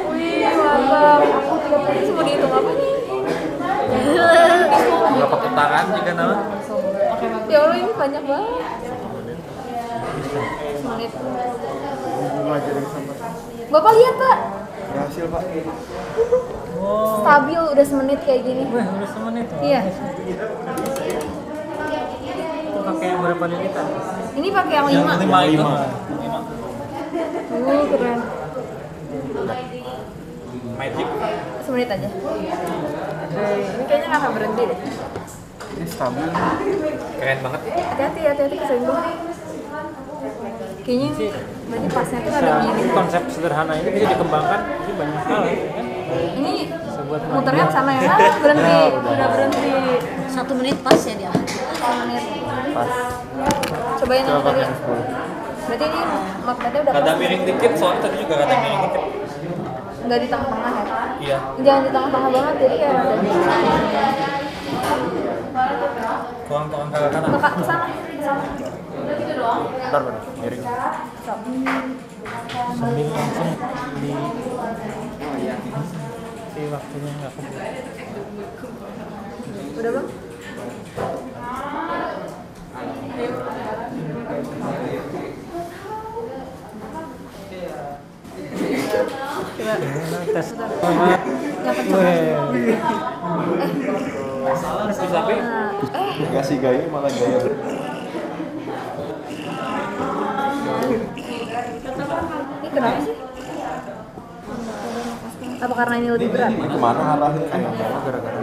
Wih, mantap. Ini semua dihitung apa nih? berapa putaran juga nama? Ya Allah, ini banyak banget. Semenit. Bapak lihat, Pak. Berhasil, Pak. Oh, Stabil udah semenit kayak gini. wah udah semenit. Iya. Itu pakai yang berapa lilitan? Ini pakai yang 5. 5. Keren. Magic. Semenit aja. Ini kayaknya nggak akan berhenti deh. Ini stabil. Keren banget. Hati-hati kesini dulu. Kayaknya berarti pasnya tuh ada gini. Konsep sederhana ini bisa dikembangkan jadi banyak hal ya kan? Ini Sebuat muternya ke sana ya. Berhenti. Udah berhenti. 1 menit pas ya dia. 1 menit. Pas. Cobain yang Coba tadi. pakai 10. Berarti ini magnetnya udah Rada pas. miring dikit, soalnya tadi juga rada miring dikit. Nggak di tengah-tengah ya. Iya. Jangan di tengah-tengah banget, jadi kayak rada di Kurang ke kanan. ke sana. Bentar, bentar. Miring. sambil langsung di waktunya nggak keburu. Udah bang? Coba. Tes. Yang kenceng. Tapi Dikasih gaya malah gaya. Ini kenapa sih? Apa karena ini lebih berat? Kemana arahnya? Gara-gara.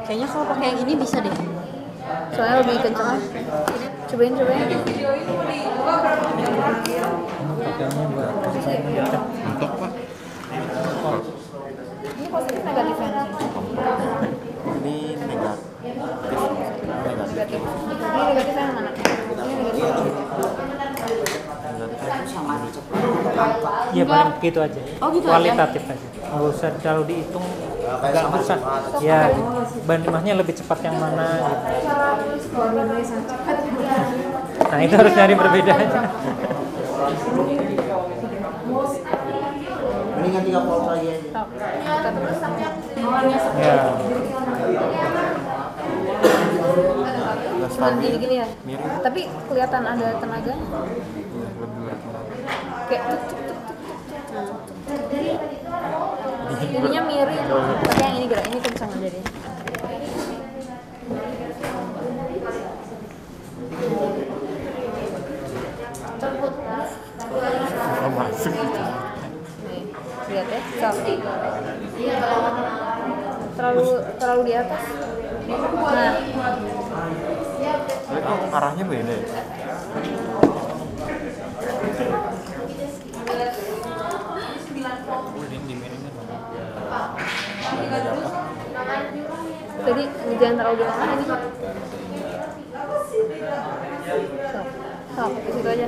Kayaknya kalau pakai yang ini bisa deh. Soalnya lebih kenceng. Cobain. Pakainya buat dekat. Untuk, Pak. Ini positif negatifnya di sini. Ini negatif. Negatif. Ini negatifnya yang mana? Ini negatif. Iya paling gitu aja. Oh, gitu aja? Kualitatif aja. Nggak usah terlalu dihitung agak susah. Ya, bandingnya lebih cepat yang mana gitu. Nah, itu harus nyari perbedaannya. Mendingan 3 volt aja. Ya. Cuman gini-gini ya. Tapi kelihatan ada tenaganya. Kayak tuk tuk tuk tuk. Ininya miring, tapi yang ini gerak, ini kencang aja deh. Masuk gitu. Nih, lihat ya, terlalu di atas. Nah, Tapi kok arahnya beda ya? jadi jangan terlalu di tengah ini. Sok, ke situ aja.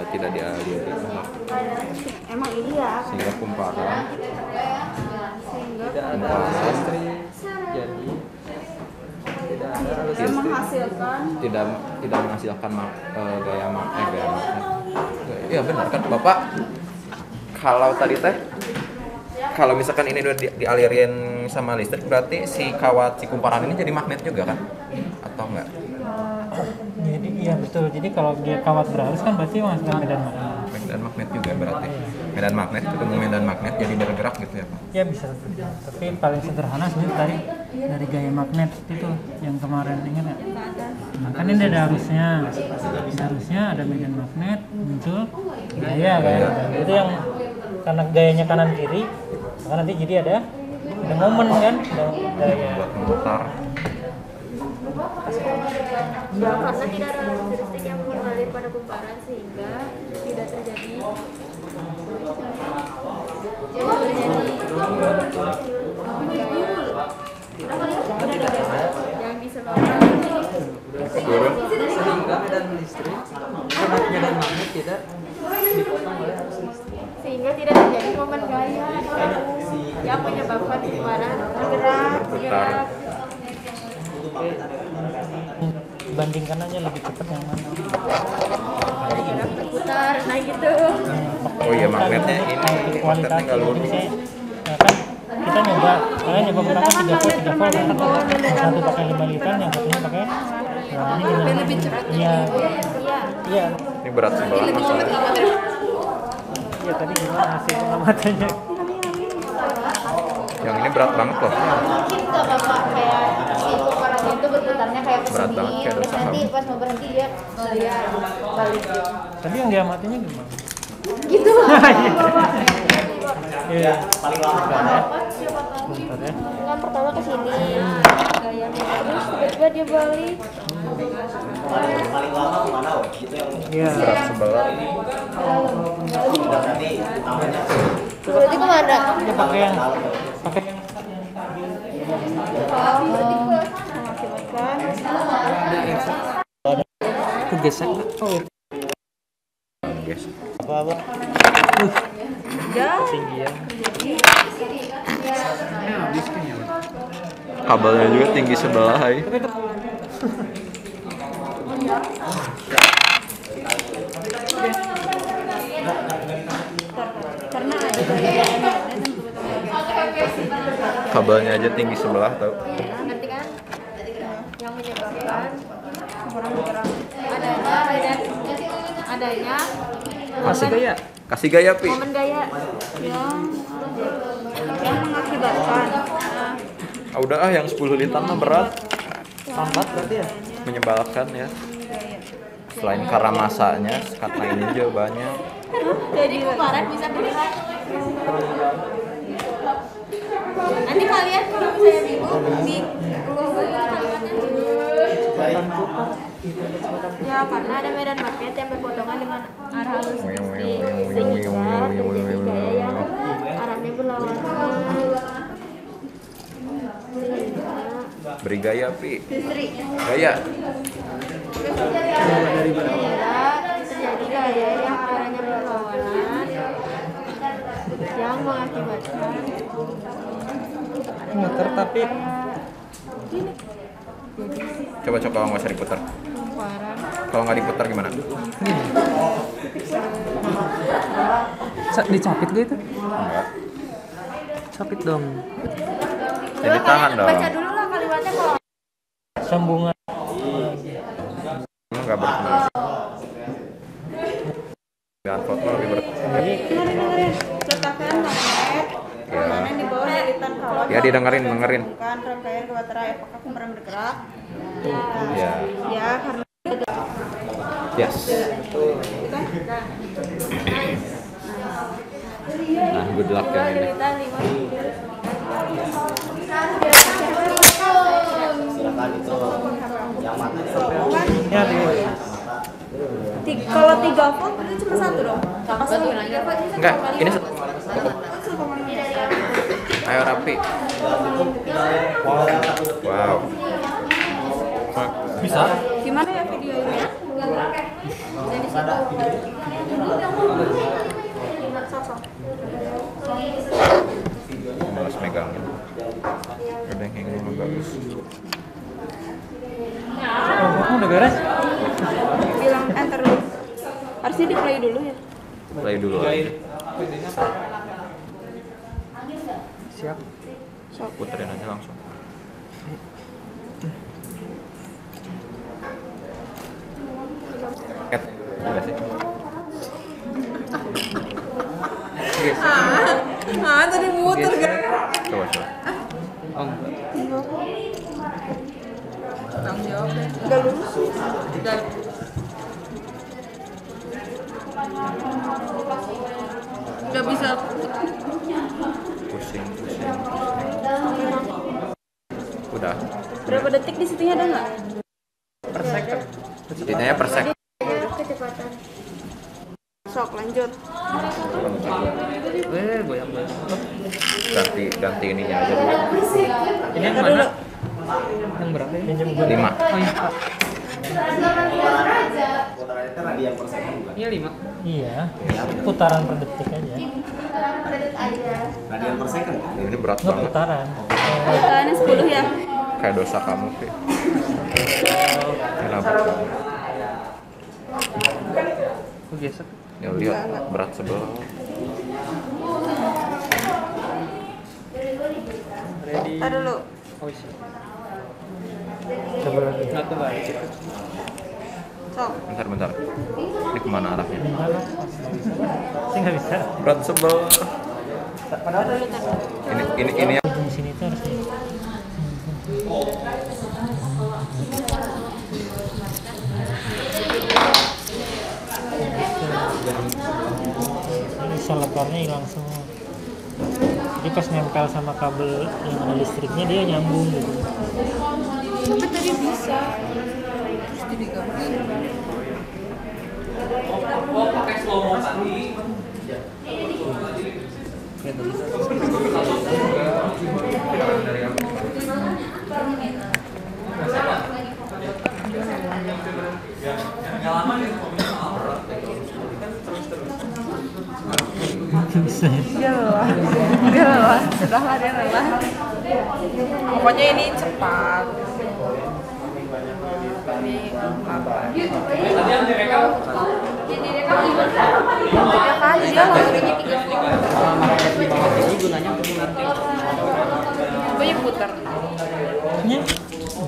Tidak dialiri Emang iya. sehingga kumparan jadi Menghasilkan. tidak menghasilkan gaya magnet. Iya benar kan Bapak, kalau tadi teh kalau misalkan ini udah dialirin sama listrik berarti si kawat si kumparan ini jadi magnet juga kan atau enggak? Jadi iya betul. Jadi kalau dia kawat berarus kan berarti menghasilkan medan magnet. Medan magnet juga berarti. Medan magnet ketemu medan magnet jadi bergerak gitu ya Pak. Ya bisa. Tapi paling sederhana sebenarnya dari gaya magnet itu yang kemarin ingat nggak? Nah, kan ini ada arusnya. Arusnya ada medan magnet muncul gaya kan. Itu yang karena gayanya kanan kiri, maka nanti jadi ada momen kan, ada gaya. Buat memutar. Karena tidak ada listrik yang mengalir pada kumparan sehingga tidak terjadi yang disebabkan Sehingga medan listrik karena medan magnet tidak dipotong oleh arus listrik. sehingga tidak terjadi momen gaya yang menyebabkan kumparan bergerak. Bandingkan aja lebih cepat yang mana. Bergerak berputar, nah gitu. Oh iya magnetnya ini magnetnya Kualitas nggak lurus. kan kita nyoba, kalian nyoba menggunakan 3 volt kan, yang satu pakai 5 liter, yang satunya pakai ini dengan Lebih cepat. iya iya Ini berat sebelah masalahnya. iya tadi gimana hasil pengamatannya. Yang ini berat banget loh. Mungkin nggak bapak kayak si kumparannya itu berputarnya kayak Berat banget, kesini, kayak terus dosa nanti kamu. pas mau berhenti dia balik gitu. Tadi yang diamatinya gimana? Gitu. Iya. Paling lama. Bentar ya. Kan pertama ke sini, gayanya terus tiba-tiba dia balik. Paling lama kemana weh? Itu yang Iya. Berat sebelah. nanti utamanya. Berarti kemana? Dia pakai yang itu gesek. Oh, itu. Guys. Apa? Tinggi ya. Kabelnya juga tinggi sebelah, hai. Karena ada gayanya. Kabelnya aja tinggi sebelah tau. Nanti kan yang menyebabkan orang bergerak adanya Kasih gaya pi. momen gaya yang mengakibatkan Ah, udah yang 10 liter mah berat. Sambat berarti ya? Menyebalkan ya. Selain karena masanya, karena ini juga banyak. jadi kumparan bisa bergerak. Nanti kalian kalau misalnya bingung ya karena ada medan magnet yang berpotongan dengan arah arus listrik sehingga terjadi gaya yang arahnya berlawanan. Beri gaya pi. Listrik. Gaya. Sehingga gaya yang caranya berlawanan yang mengakibatkan muter tapi Coba kalau nggak usah diputar. kumparan Kalau nggak diputar gimana? Dicapit gak itu? Enggak. Capit dong. Jadi tahan dong. baca dulu lah kalimatnya kalau sambungan. Enggak berfungsi. Dengan foto lebih ber. letakkan magnet kumparan di bawah lilitan kalon. Ya didengerin. Bukan rangkaian ke baterai. Apakah kumparan bergerak? Ya. Ya, karena Yes. Nah, good luck yang ini. lilitan 5 Ya, kalau 3 volt itu cuma satu dong. Pas lu 3 volt ini Enggak, ini cukup. Ayo rapi. Wow. Bisa? gimana ya videonya? Malas megang. Udah yang ini mah bagus. oh, udah beres? Bilang enter dulu. Harusnya di play dulu ya. Play dulu aja. Siap. Puterin aja langsung. Udah sih. Tadi muter kan? Coba. Oh, enggak. Tanggung jawab deh. Udah lurus. Nggak bisa. Pusing. Udah. Berapa detik di situnya ada nggak? Intinya per sek. Kecepatan. Sok lanjut. Goyang. Ganti ininya aja dulu. Ini yang mana? Yang berapa ya? 5. Oh iya, Pak. Iya 5. Iya, putaran per detik aja. Ini berat Nggak banget. putaran. Ini 10 ya. Kayak dosa kamu, Pi. Kenapa? Kok gesek? Ya lihat berat sebelah. Ready. Tar dulu. Oh iya. Coba lagi. Nggak kebalik. Sok. Bentar. Ini kemana arahnya? Sih nggak bisa. Berat sebelah. Ini yang Di sini tuh harus ini selebarnya hilang semua. Jadi pas nempel sama kabel yang ada listriknya dia nyambung gitu. Tapi tadi bisa. Terus jadi nggak bisa. Dia lelah, sudahlah dia lelah. Pokoknya ini cepat. Ini apa? Bentuknya kan dia langsungnya 3 Ini gunanya untuk nanti. Coba putar. Nya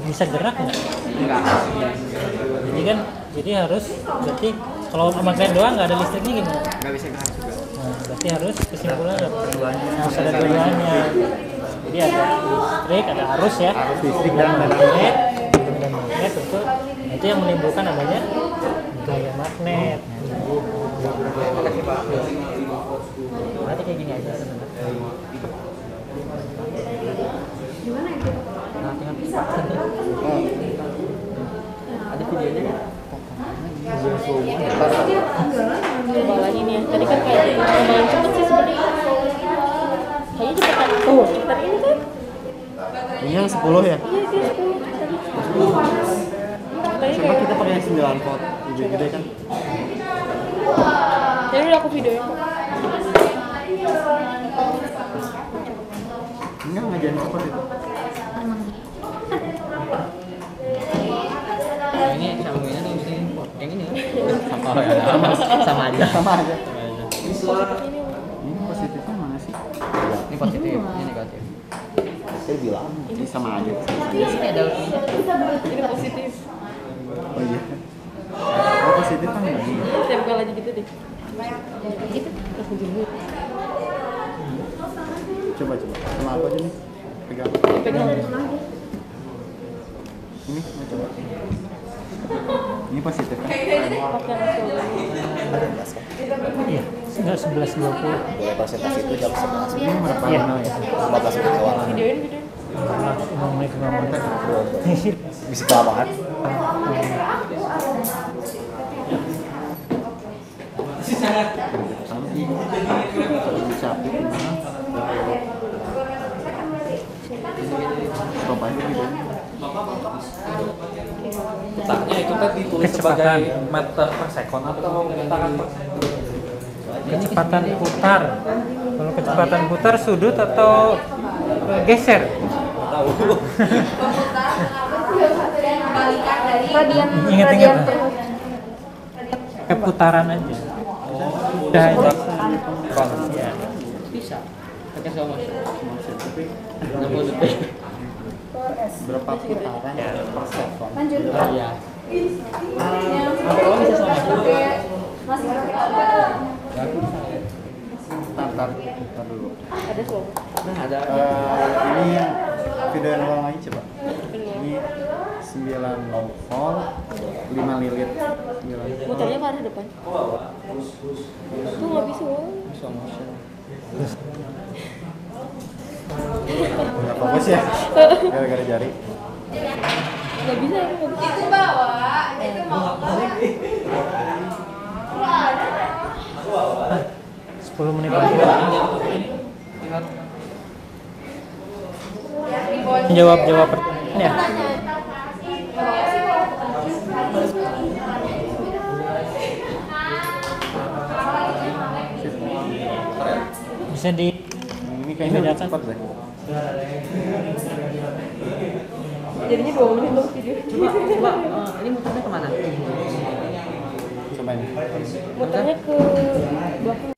bisa gerak nggak? Enggak. Jadi harus berarti kalau magnet doang nggak ada listriknya gimana? Enggak bisa gerak juga. Nah, berarti harus kesimpulannya harus ada dua-duanya. Jadi ada listrik, ada arus ya. Arus listrik dan magnet. Dan magnet tentu itu yang menimbulkan adanya gaya magnet. Makasih, Pak. Berarti kayak gini aja sebenarnya. Nah, tinggal bisa. Ada videonya kan? Coba lagi nih ya. Tadi kan kayak lumayan cepet sih sebenarnya. Kayaknya cepetan. Oh, cepetan ini kan? Ini yang 10 ya? Iya, dia 10. Cuma kita pakai yang 9 volt. Juga kan? Jadi udah aku videoin. Enggak ngajarin support itu. Ini sambungannya tuh mesti yang ini. Sama aja. Ini positifnya mana sih? Ini positif, ini negatif. Saya bilang ini sama aja. Di sini ada lebihnya. Ini positif. Oh iya. Oh positif kan lagi. Tempel aja gitu deh. Coba sama apa aja nih? Pegang. Pegang. Ini mau coba. Ini positif kan? Iya, enggak 11.20. Boleh presentasi itu jam 11. Ini berapa Iya. menit ya? 15 menit awal. Videoin. 5 menit. Bisa kelamaan. Capek gimana? Stop aja gitu. Putarnya itu kan ditulis Kecepatan. sebagai meter per second atau putaran per Kecepatan putar. Kalau kecepatan putar sudut atau geser? tahu. Ingat-ingat. Keputaran aja. Udah aja. Ya. Bisa. Pakai slow motion. 60 detik. Berapa putaran per second? Iya. Sampai awal bisa slow motion. Tar dulu. Ada slow. Nah, ada Ini yang video yang ulang lagi coba. Ini 9 volt 5 lilit. 9 Muternya ke arah depan. Tuh nggak bisa. slow motion. Nggak fokus ya? Gara-gara jari. Nggak bisa. Itu bawa. Itu mau. 10 menit lagi. Jawab pertanyaan ya. Bisa di Ini kayaknya cepat deh. Jadinya 2 menit tuh video. Coba, ini muternya kemana? Coba ini. Muternya ke belakang.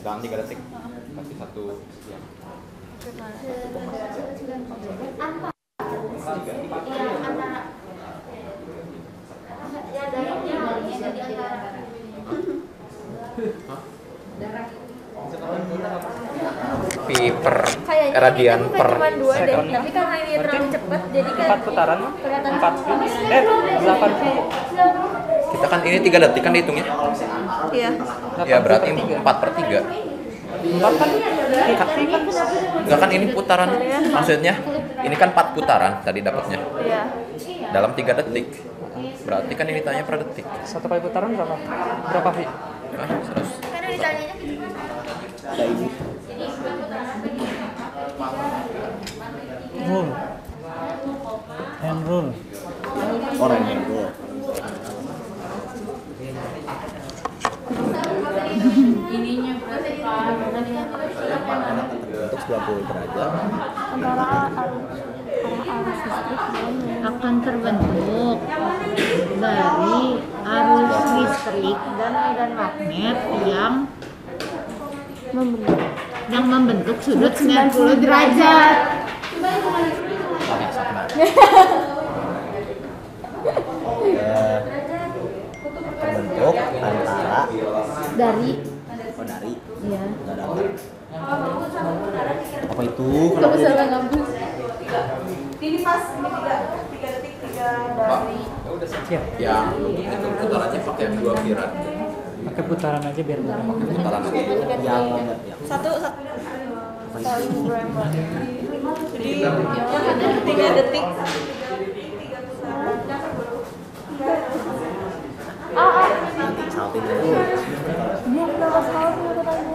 Dalam 3 detik. Kasih satu ya. Pi per radian per Cuma 2 deh, tapi karena ini terlalu cepat jadi kayak 4 putaran. kelihatan 8. kita kan ini 3 detik kan dihitungnya. Iya. Ya berarti 4/3. 4 kan? Enggak kan ini putaran. Maksudnya ini kan 4 putaran tadi dapatnya. Iya. Dalam 3 detik. Berarti kan ini tanya per detik. 1 kali putaran berapa? Berapa Vi? Nah, terus Karena ditanyanya Rule. Hand rule. Orang yang dulu. Untuk 90 derajat. Akan terbentuk dari arus listrik dan medan magnet yang membentuk sudut 90 derajat. Terbentuk antara Dari iya. Apa itu? Kamu salah ngambus. Ini pas ini 3 detik 3 dari Siap. yang untuk itu putarannya pakai 2 piran. Pakai putaran aja biar mudah. Putaran lagi. Yang Satu. saling berempati. Jadi 3 detik. Salting dulu. Dia kenapa salah menurut aku?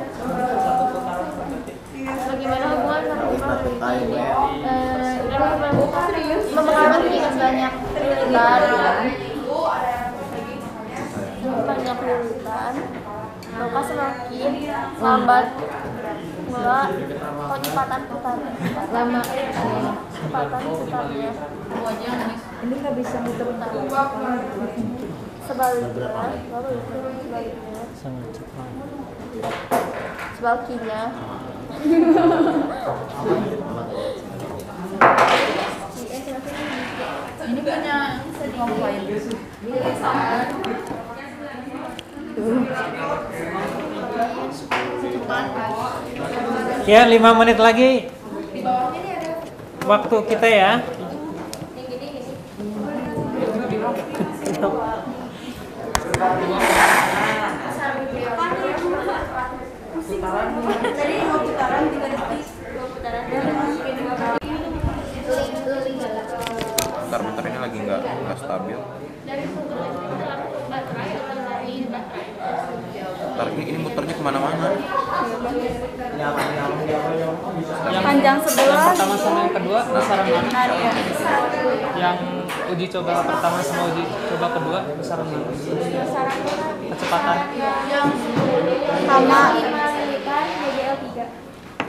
Bagaimana hubungan mempengaruhi kan banyak lilitan, maka semakin lambat pula kecepatan putarnya. Kecepatan putarnya. Ini nggak bisa muter. Sebaliknya. Sangat cepat. Sebaliknya. Ini punya komplain. Ya, 5 menit lagi waktu kita ya. Tadi mau putaran 3 detik. Bentar ini lagi nggak stabil. Ntar ini muternya kemana-mana. Panjang sebelah. Yang pertama sama yang kedua besaran mana? Ya. Yang uji coba pertama sama uji coba kedua besaran mana? Kecepatan. Sama.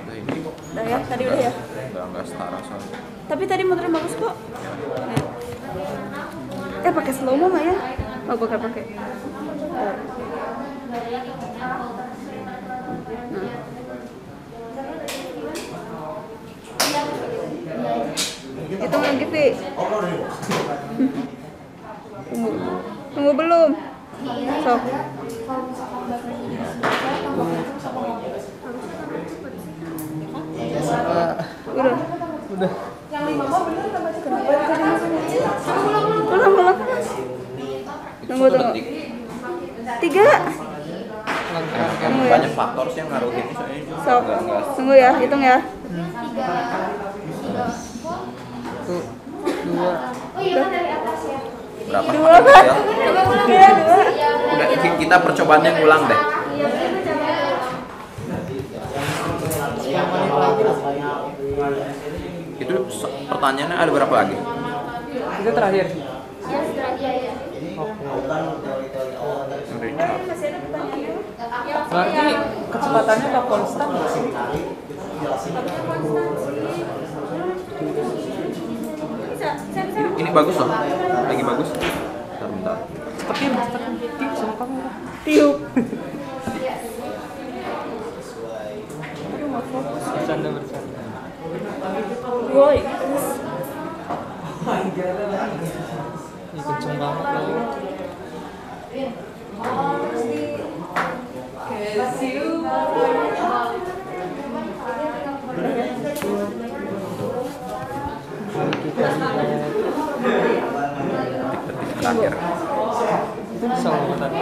Nah, ini Udah ya, tadi udah ya. nggak setara soalnya. Tapi tadi motornya bagus kok. Pakai slow mo nggak ya? Oh, pakai. Hitung lagi, Vi. Tunggu belum? Sok. Udah. Yang 5 mau bener tambah kenapa tadi masuknya? Ulang. Tunggu. 3. Banyak faktor sih yang ngaruhin ini soalnya. Sok. Tunggu ya, hitung ya. 1, 2. Berapa? 2 kan? Iya, 2. Udah kita percobaannya ngulang deh. Itu pertanyaannya ada berapa lagi? Itu terakhir. Berarti kecepatannya udah konstan nggak sih? Ini bagus loh, lagi bagus. Bentar. Cepetin sama kamu. Tiup. Bercanda. Woi. Ih, kenceng banget loh. Terakhir. Itu slow tadi.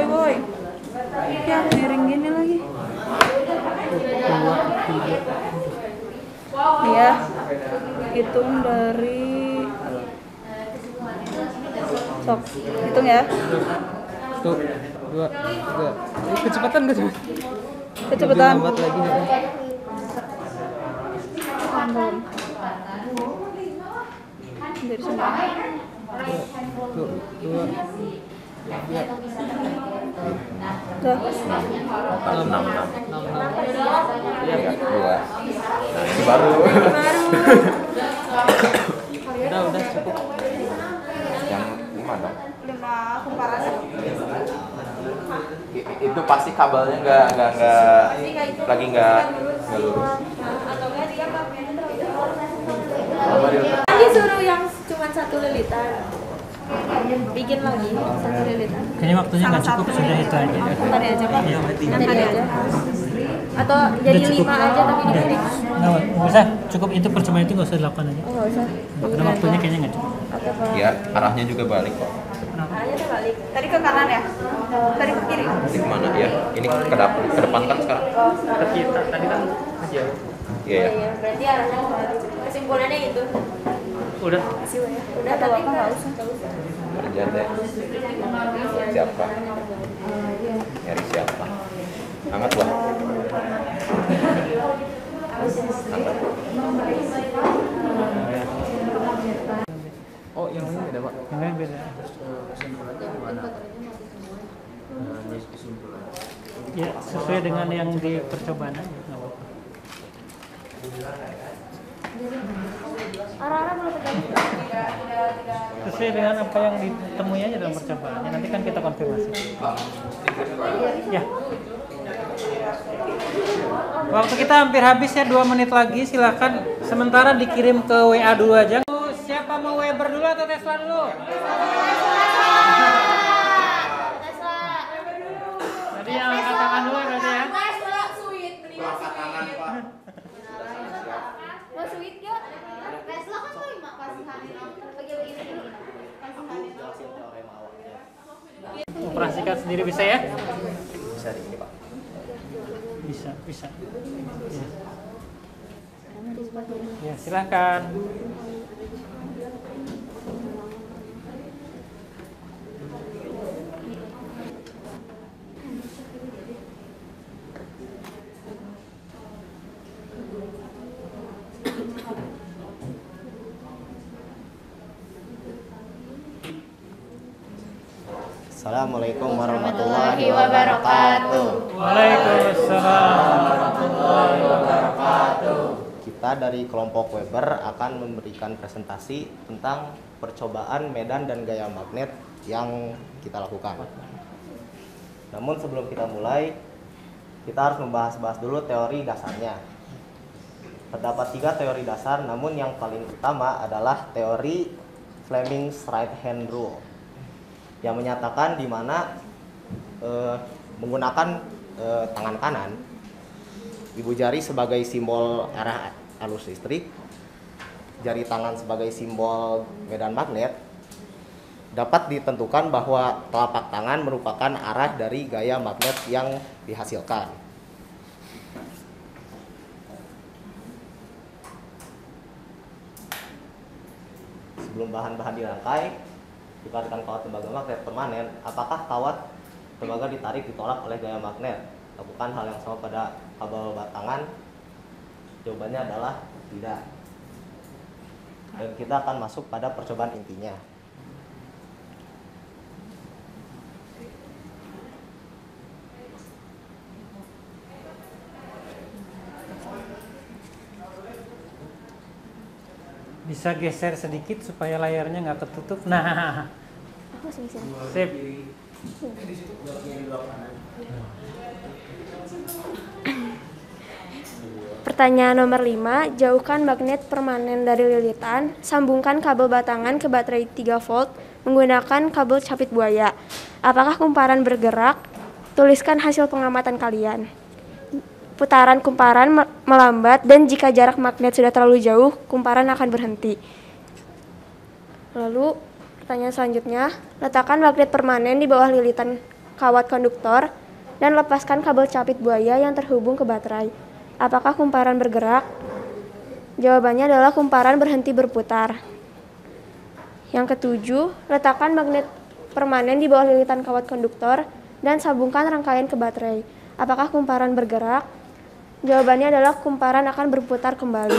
Woi. Ya, miring gini lagi. 2, 3. Ya. Hitung dari Sok. Hitung ya. 1, 2, 3. Kecepatan gak sih? Kecepatan. Lebih lambat lagi. Belum. Dari sini. 1, 2, 3. Udah. 6. Iya, 2. Nah, ini baru. udah cukup. Yang 5 dong. 5 komparasi. Itu pasti kabelnya nggak lagi nggak lurus. Dia suruh yang cuma 1 lilitan. Bikin lagi 1 lilitan. Kayaknya waktunya nggak cukup, sudah itu aja. Tadi aja, Pak. Yang tadi aja. Atau jadi 5 aja tapi dikit. Nggak usah, cukup itu percuma itu nggak usah dilakukan aja. Oh, nggak usah. Karena waktunya kayaknya nggak cukup. Oke, Pak. Ya arahnya juga balik kok. Arahnya terbalik. Tadi ke kanan ya? Tadi ke kiri. Ini kemana ya? Ini ke depan kan sekarang? Ke kita tadi kan jauh. Iya ya. Iya, berarti arahnya terbalik. Kesimpulannya itu. Udah. Udah tapi nggak usah. Kerja deh. Siapa? Nyari siapa? Hangat lah. Hangat. Oh, yang ini beda, Pak. Yang lain beda. Ya, sesuai dengan yang di percobaan aja. Nggak apa-apa. Arah-arah belum terbalik. Sesuai dengan apa yang ditemui aja dalam percobaannya. Nanti kan kita konfirmasi. Ya. Waktu kita hampir habis ya, 2 menit lagi. Silakan sementara dikirim ke WA dulu aja. Siapa mau Weber dulu atau Tesla dulu? Tadi yang angkat tangan dulu berarti ya. Mau sweet gak? Tesla kan 5 kasihanin bagi-bagi dulu. Operasikan sendiri bisa ya? Bisa di ini, Pak. Bisa. Ya, silakan. Assalamualaikum warahmatullahi wabarakatuh. Waalaikumsalam warahmatullahi wabarakatuh. Kita dari kelompok Weber akan memberikan presentasi tentang percobaan medan dan gaya magnet yang kita lakukan. Namun sebelum kita mulai, kita harus membahas dulu teori dasarnya. Terdapat 3 teori dasar, namun yang paling utama adalah teori Fleming's right hand rule, yang menyatakan di mana menggunakan tangan kanan, ibu jari sebagai simbol arah arus listrik, jari tangan sebagai simbol medan magnet, dapat ditentukan bahwa telapak tangan merupakan arah dari gaya magnet yang dihasilkan. Sebelum bahan-bahan dirangkai, dikeluarkan kawat tembaga magnet permanen. Apakah kawat tembaga ditarik ditolak oleh gaya magnet? Lakukan hal yang sama pada kabel batangan. Jawabannya adalah tidak. Dan kita akan masuk pada percobaan intinya. Bisa geser sedikit supaya layarnya nggak ketutup. Nah, Aku masih bisa. sip. Pertanyaan nomor 5, jauhkan magnet permanen dari lilitan, sambungkan kabel batangan ke baterai 3 volt menggunakan kabel capit buaya. Apakah kumparan bergerak? Tuliskan hasil pengamatan kalian. Putaran kumparan melambat dan jika jarak magnet sudah terlalu jauh, kumparan akan berhenti. Lalu, pertanyaan selanjutnya, letakkan magnet permanen di bawah lilitan kawat konduktor dan lepaskan kabel capit buaya yang terhubung ke baterai. Apakah kumparan bergerak? Jawabannya adalah kumparan berhenti berputar. Yang ketujuh, letakkan magnet permanen di bawah lilitan kawat konduktor dan sambungkan rangkaian ke baterai. Apakah kumparan bergerak? Jawabannya adalah kumparan akan berputar kembali.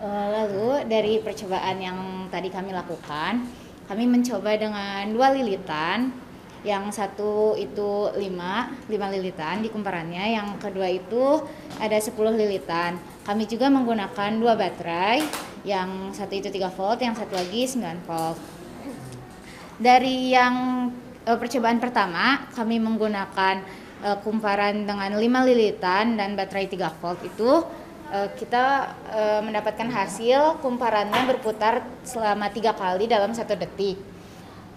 Lalu dari percobaan yang tadi kami lakukan, kami mencoba dengan 2 lilitan. Yang satu itu 5 lilitan di kumparannya, yang kedua itu ada 10 lilitan. Kami juga menggunakan 2 baterai, yang satu itu 3 volt, yang satu lagi 9 volt. Dari yang percobaan pertama, kami menggunakan kumparan dengan 5 lilitan dan baterai 3 volt itu, kita mendapatkan hasil kumparannya berputar selama 3 kali dalam 1 detik.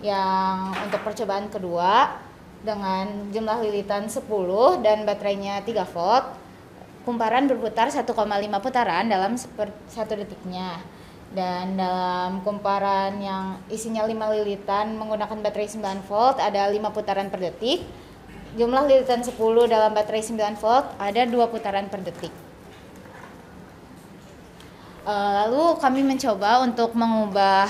Yang untuk percobaan kedua dengan jumlah lilitan 10 dan baterainya 3 volt, kumparan berputar 1,5 putaran dalam 1 detiknya. Dan dalam kumparan yang isinya 5 lilitan menggunakan baterai 9 volt ada 5 putaran per detik. Jumlah lilitan 10 dalam baterai 9 volt ada 2 putaran per detik. Lalu kami mencoba untuk mengubah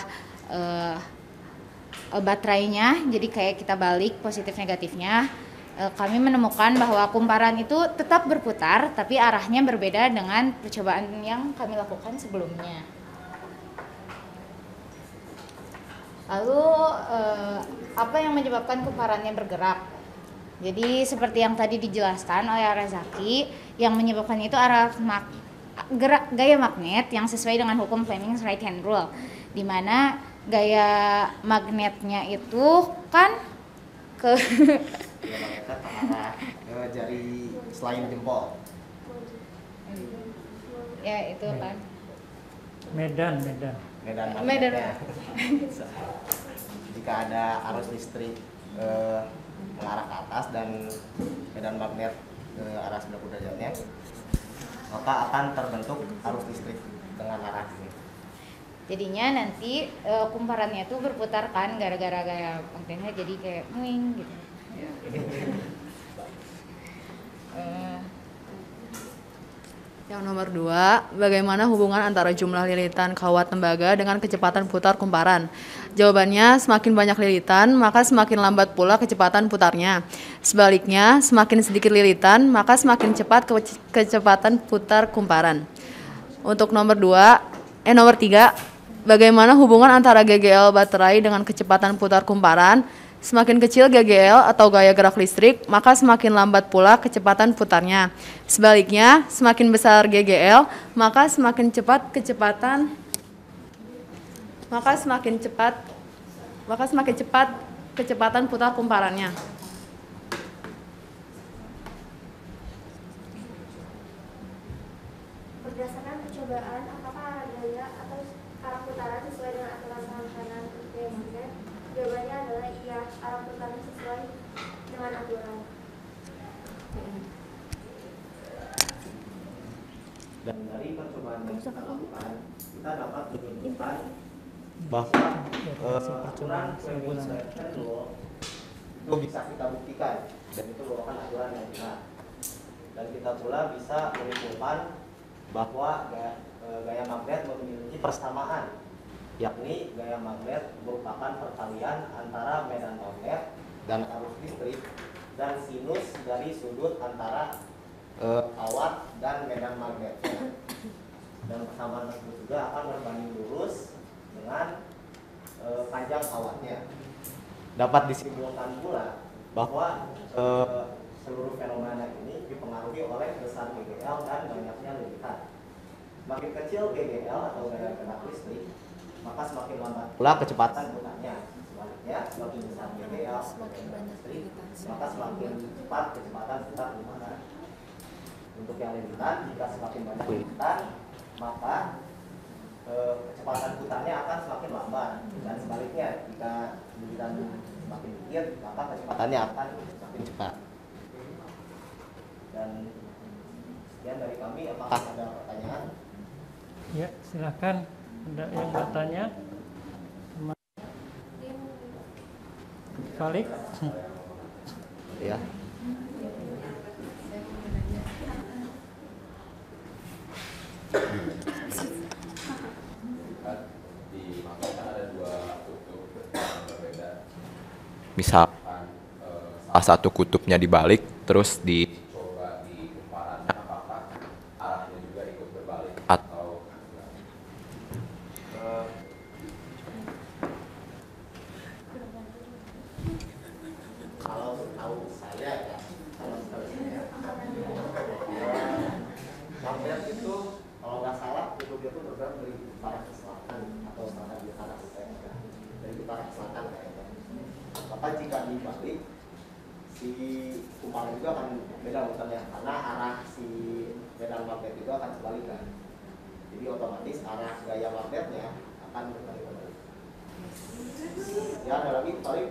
baterainya, jadi kayak kita balik positif negatifnya. Kami menemukan bahwa kumparan itu tetap berputar, tapi arahnya berbeda dengan percobaan yang kami lakukan sebelumnya. Lalu apa yang menyebabkan kumparannya bergerak? Jadi seperti yang tadi dijelaskan oleh Arazaki, yang menyebabkan itu arah gaya magnet yang sesuai dengan hukum Fleming's right hand rule, di mana gaya magnetnya itu kan ke jari selain jempol. Ya itu kan. Medan magnetnya. Jika ada arus listrik mengarah ke atas dan medan magnet ke arah 90 derajatnya, maka akan terbentuk arus listrik dengan arah ini. Jadinya nanti kumparannya itu berputar kan gara-gara gaya magnetnya, jadi kayak wing gitu. Yang nomor 2, bagaimana hubungan antara jumlah lilitan kawat tembaga dengan kecepatan putar kumparan? Jawabannya, semakin banyak lilitan, maka semakin lambat pula kecepatan putarnya. Sebaliknya, semakin sedikit lilitan, maka semakin cepat kecepatan putar kumparan. Untuk nomor 3, bagaimana hubungan antara GGL baterai dengan kecepatan putar kumparan? Semakin kecil GGL atau gaya gerak listrik, maka semakin lambat pula kecepatan putarnya. Sebaliknya, semakin besar GGL, maka semakin cepat kecepatan putar kumparannya. Berdasarkan percobaan, apakah arah gaya atau arah putaran sesuai dengan aturan tekanan gaya magnet? Jawabannya adalah iya, arah putaran sesuai dengan aturan. Dan dari percobaan yang kita lakukan, kita dapat menunjukkan bahwa aturan Fleming's right hand rule itu bisa kita buktikan, dan itu merupakan aturan yang benar. Dan kita pula bisa menyimpulkan bahwa gaya magnet memiliki persamaan, yakni gaya magnet merupakan perkalian antara medan magnet dan arus listrik dan sinus dari sudut antara kawat dan medan magnet. Dan persamaan tersebut juga akan berbanding lurus dengan panjang kawatnya. Dapat disimpulkan pula bahwa seluruh fenomena ini dipengaruhi oleh besar GGL dan banyaknya lilitan. Semakin kecil GGL atau gaya gerak listrik, maka semakin lambat pula kecepatan putarnya. Sebaliknya, semakin besar GGL atau gaya gerak listrik, maka semakin cepat kecepatan putar kumparan. Untuk yang lilitan, jika semakin banyak lilitan, maka kecepatan putarnya akan semakin lambat. Dan sebaliknya, jika lilitan semakin dikit, maka kecepatannya akan semakin cepat. Dan sekian dari kami, apakah ada pertanyaan? Ya, silakan. Ada yang bertanya? Falik? Ya. Misal salah satu kutubnya dibalik, terus dicoba di kumparannya, apakah arahnya juga ikut berbalik atau kalau tahu saya ya, magnet itu kalau nggak salah kutubnya itu bergerak dari utara ke selatan atau selatan ke utara, dari utara ke selatan kayaknya. Maka jika dibalik, si kumparan juga akan beda muternya karena arah si medan magnet juga akan sebalikkan. Jadi otomatis arah gaya magnetnya akan berbalik. Ya, ada lagi balik.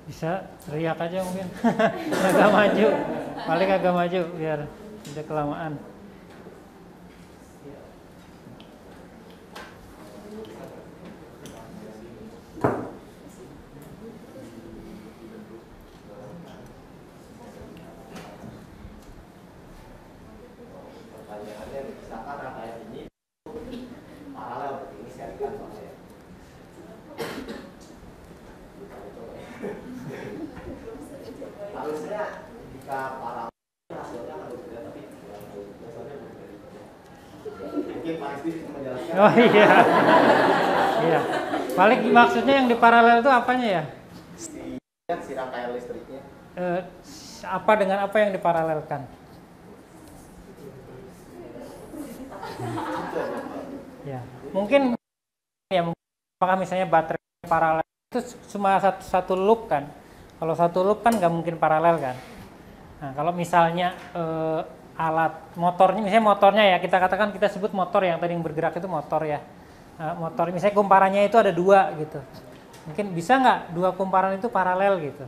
Bisa teriak aja mungkin. Agak maju. Paling agak maju biar tidak kelamaan. jika paralel hasilnya akan berbeda, tapi dasarnya berbeda. Mungkin Pak Rizky bisa menjelaskan. Oh iya. Iya. Paling maksudnya yang di paralel itu apanya ya? Si rangkaian listriknya. Apa dengan apa yang diparalelkan? Ya, mungkin ya apakah misalnya baterai paralel itu cuma satu loop kan? Kalau satu loop kan nggak mungkin paralel kan? Nah, kalau misalnya alat motornya, misalnya motornya ya kita katakan kita sebut motor yang tadi yang bergerak itu motor ya. Motor misalnya kumparannya itu ada dua gitu. Mungkin bisa nggak dua kumparan itu paralel gitu?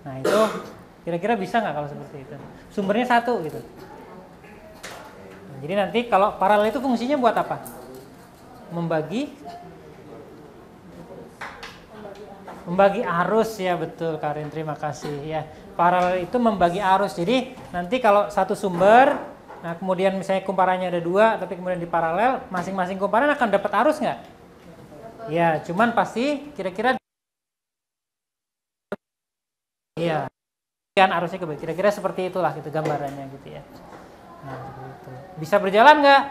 Nah itu kira-kira bisa nggak kalau seperti itu? Sumbernya satu gitu. Nah, jadi nanti kalau paralel itu fungsinya buat apa? Membagi arus ya, betul Karin, terima kasih ya. Paralel itu membagi arus. Jadi nanti kalau satu sumber, nah kemudian misalnya kumparannya ada dua, tapi kemudian di paralel, masing-masing kumparan akan dapat arus nggak? Ya, cuman pasti kira-kira iya, kan arusnya kira-kira seperti itulah gitu gambarannya gitu ya. Nah, gitu. Bisa berjalan nggak?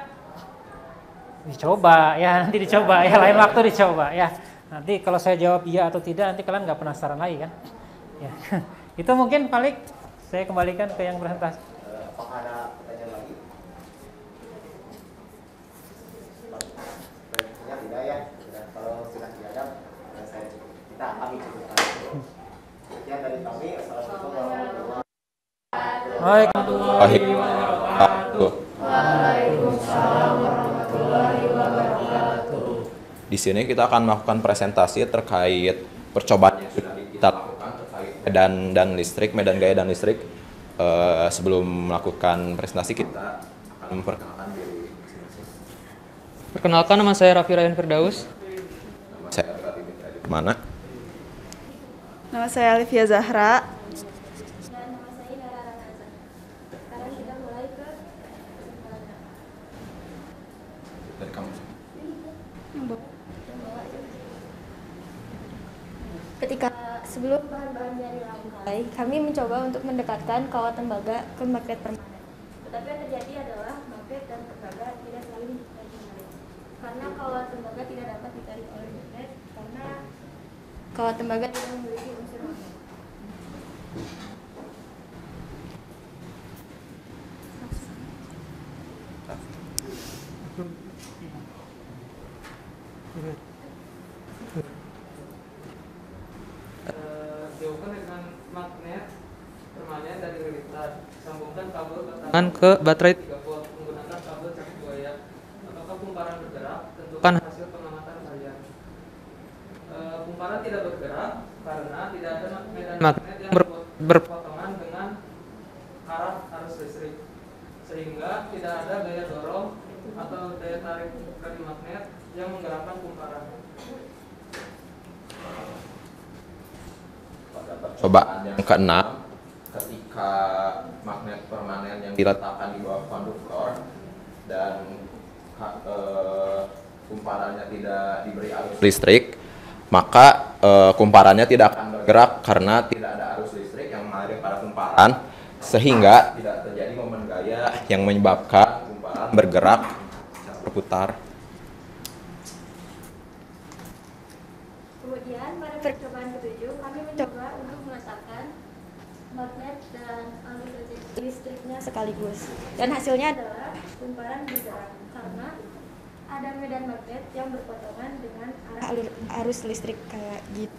Dicoba ya, nanti dicoba ya, lain waktu dicoba ya. Nanti kalau saya jawab iya atau tidak, nanti kalian nggak penasaran lagi kan? Ya, itu mungkin paling saya kembalikan ke yang presentasi. Apakah ada pertanyaan lagi? Sepertinya tidak ya. Kalau sudah tidak ada, kita kami cukupkan. Sekian dari kami. Assalamualaikum warahmatullahi wabarakatuh. Waalaikumsalam warahmatullahi wabarakatuh. Di sini kita akan melakukan presentasi terkait percobaan yang sudah kita lakukan terkait medan gaya dan listrik. Sebelum melakukan presentasi kita akan memperkenalkan diri. Perkenalkan, nama saya Raffi Ryan Firdaus. Saya mana? Nama saya Alivia Zahra. Dan nama saya Nara Ranaza. Sekarang kita mulai ke kesimpulannya. Dari kamu. Ketika sebelum bahan-bahannya dirangkai, kami mencoba untuk mendekatkan kawat tembaga ke magnet permanen. Tetapi yang terjadi adalah magnet dan tembaga tidak saling menarik. Karena kawat tembaga tidak dapat ditarik oleh magnet karena kawat tembaga tidak memiliki unsur magnet. Jauhkan dengan magnet permanen dari lilitan. Sambungkan kabel batangan ke baterai 3 volt menggunakan kabel cakit buaya. Apakah kumparan bergerak? Tentukan hasil pengamatan kalian. Kumparan tidak bergerak karena tidak ada medan magnet yang berpotongan dengan arah arus listrik, sehingga tidak ada gaya dorong atau daya tarik dari magnet yang menggerakkan kumparan. Percobaan yang keenam, ketika magnet permanen yang diletakkan di bawah konduktor dan kumparannya tidak diberi arus listrik, maka kumparannya tidak akan bergerak karena tidak ada arus listrik yang mengalir pada kumparan, sehingga tidak terjadi momen gaya yang menyebabkan kumparan bergerak secara berputar. Kemudian pada percobaan ketujuh kami mencoba untuk meletakkan magnet dan arus listriknya sekaligus. Dan hasilnya adalah kumparan bergerak karena ada medan magnet yang berpotongan dengan arah arus listrik kayak gitu.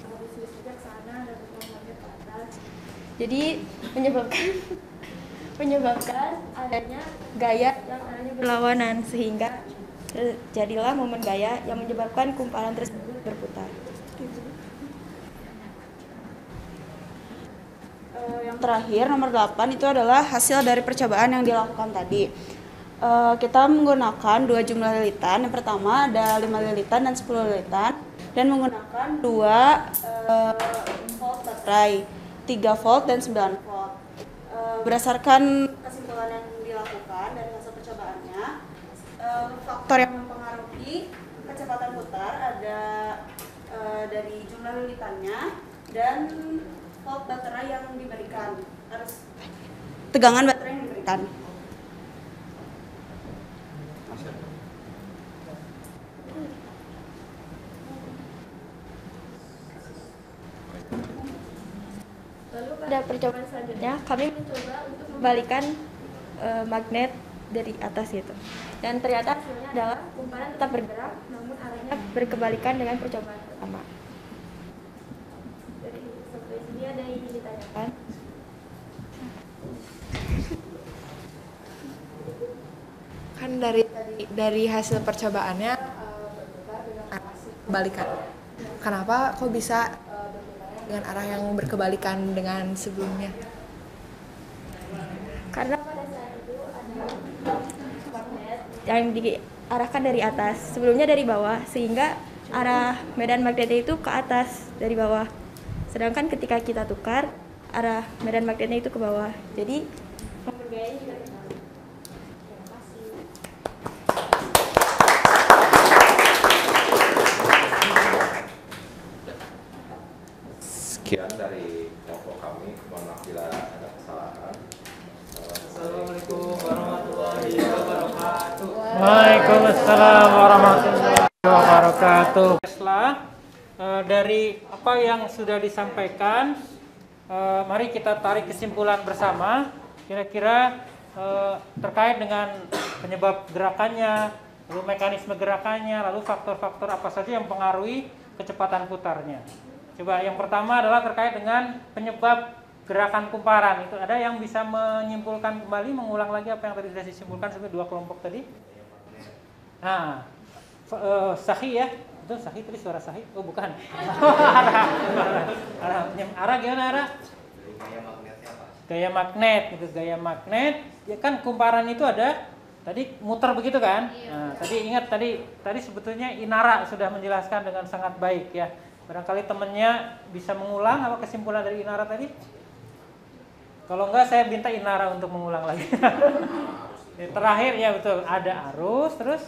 Arus listriknya ke sana dan magnet ke atas. Jadi menyebabkan adanya gaya yang arahnya berlawanan sehingga terjadilah momen gaya yang menyebabkan kumparan tersebut berputar. Yang terakhir, nomor 8 itu adalah hasil dari percobaan yang dilakukan tadi. Kita menggunakan 2 jumlah lilitan. Yang pertama ada 5 lilitan dan 10 lilitan. Dan menggunakan 2 volt baterai, 3 volt dan 9 volt. Berdasarkan kesimpulan yang dilakukan dari hasil percobaannya, faktor yang mempengaruhi kecepatan putar ada dari jumlah lilitannya dan volt baterai yang diberikan, harus tegangan baterai yang diberikan. Lalu pada percobaan selanjutnya kami mencoba untuk membalikan magnet dari atas gitu. Dan ternyata hasilnya adalah kumparan tetap bergerak namun arahnya berkebalikan dengan percobaan pertama. Dari sampai sini ada yang ingin ditanyakan? Kan dari hasil percobaannya berputar dengan arah kebalikan. Kenapa kok bisa dengan arah yang berkebalikan dengan sebelumnya? Karena pada saat itu ada magnet yang diarahkan dari atas, sebelumnya dari bawah, sehingga arah medan magnetnya itu ke atas dari bawah. Sedangkan ketika kita tukar, arah medan magnetnya itu ke bawah. Jadi faktor gayanya juga terbalik. Terima kasih. Sekian dari kelompok kami, mohon maaf bila ada kesalahan. Assalamualaikum warahmatullahi wabarakatuh. Waalaikumsalam warahmatullahi wabarakatuh. Setelah dari apa yang sudah disampaikan, mari kita tarik kesimpulan bersama. Kira-kira terkait dengan penyebab gerakannya, lalu mekanisme gerakannya, lalu faktor-faktor apa saja yang mempengaruhi kecepatan putarnya. Coba yang pertama adalah terkait dengan penyebab gerakan kumparan. Itu ada yang bisa menyimpulkan kembali, mengulang lagi apa yang tadi sudah disimpulkan sampai dua kelompok tadi. Nah, Sahi ya, itu Sahi tadi suara Sahi? Oh bukan. Arah gimana arah? Gaya magnet, itu gaya magnet. Ya kan kumparan itu ada tadi muter begitu kan? Nah, tadi ingat tadi sebetulnya Inara sudah menjelaskan dengan sangat baik ya. Barangkali temannya bisa mengulang apa kesimpulan dari Inara tadi? Kalau enggak saya minta Inara untuk mengulang lagi. Terakhir ya betul, ada arus terus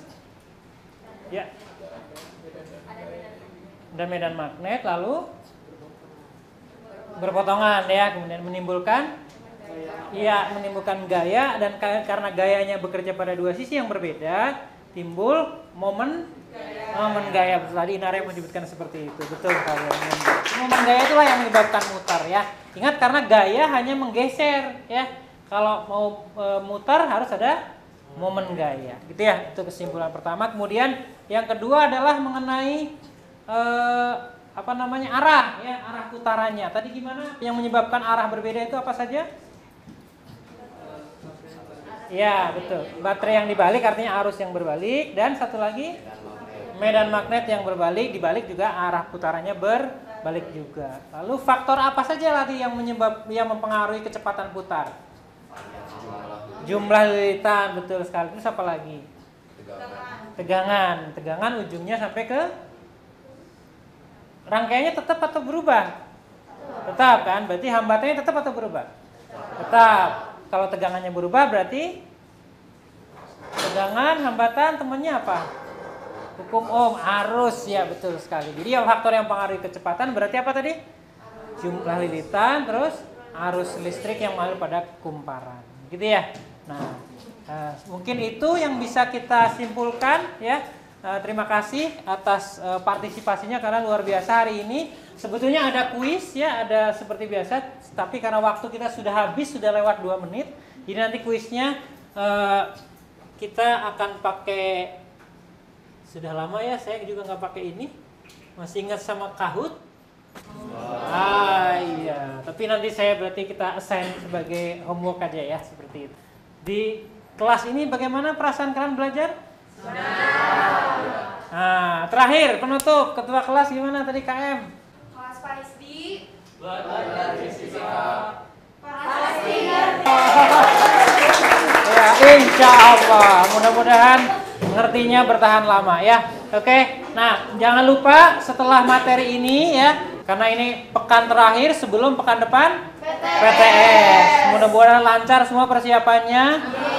ya. Ada medan magnet lalu berpotongan ya, kemudian menimbulkan gaya dan karena gayanya bekerja pada dua sisi yang berbeda, timbul momen gaya. Tadi Inara menyebutkan seperti itu. Betul kalian. Momen gaya itulah yang menyebabkan mutar ya. Ingat karena gaya hanya menggeser ya. Kalau mau mutar harus ada momen gaya. Gitu ya. Itu kesimpulan pertama. Kemudian yang kedua adalah mengenai arah ya, arah putarannya. Tadi gimana? Yang menyebabkan arah berbeda itu apa saja? Ya, betul. Baterai yang dibalik artinya arus yang berbalik dan satu lagi medan magnet yang berbalik, dibalik juga arah putarannya berbalik juga. Lalu faktor apa saja tadi yang mempengaruhi kecepatan putar? Jumlah lilitan, betul sekali. Terus apa lagi? Tegangan ujungnya sampai ke rangkaiannya tetap atau berubah? Tetap kan? Berarti hambatannya tetap atau berubah? Tetap. Kalau tegangannya berubah berarti tegangan, hambatan, temannya apa? Hukum Ohm, arus ya betul sekali. Jadi yang faktor yang mempengaruhi kecepatan berarti apa tadi? Jumlah lilitan, terus arus listrik yang mengalir pada kumparan. Gitu ya. Nah, mungkin itu yang bisa kita simpulkan ya. Terima kasih atas partisipasinya karena luar biasa hari ini. Sebetulnya ada kuis ya, ada seperti biasa, tapi karena waktu kita sudah habis, sudah lewat 2 menit. Jadi nanti kuisnya kita akan pakai, sudah lama ya saya juga nggak pakai ini. Masih ingat sama Kahoot? Iya, tapi nanti saya berarti kita assign sebagai homework aja ya, seperti itu. Di kelas ini bagaimana perasaan kalian belajar? Nah, terakhir penutup ketua kelas gimana tadi KM? Kelas pasti Belajar fisika. pasti ngerti. Ya, insya Allah. Mudah-mudahan ngertinya bertahan lama ya. Oke. Nah, jangan lupa setelah materi ini ya, karena ini pekan terakhir sebelum pekan depan PTS. Mudah-mudahan lancar semua persiapannya.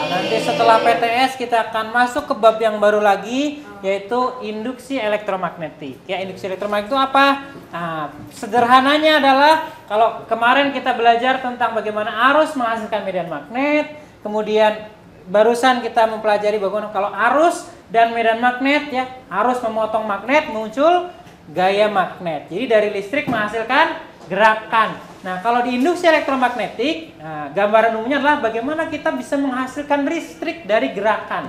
Nanti setelah PTS kita akan masuk ke bab yang baru lagi, yaitu induksi elektromagnetik. Ya, induksi elektromagnetik itu apa? Nah, sederhananya adalah kalau kemarin kita belajar tentang bagaimana arus menghasilkan medan magnet, kemudian barusan kita mempelajari bagaimana kalau arus dan medan magnet, ya, arus memotong magnet, muncul gaya magnet. Jadi dari listrik menghasilkan gerakan. Nah, kalau di induksi elektromagnetik, nah, gambaran umumnya adalah bagaimana kita bisa menghasilkan listrik dari gerakan.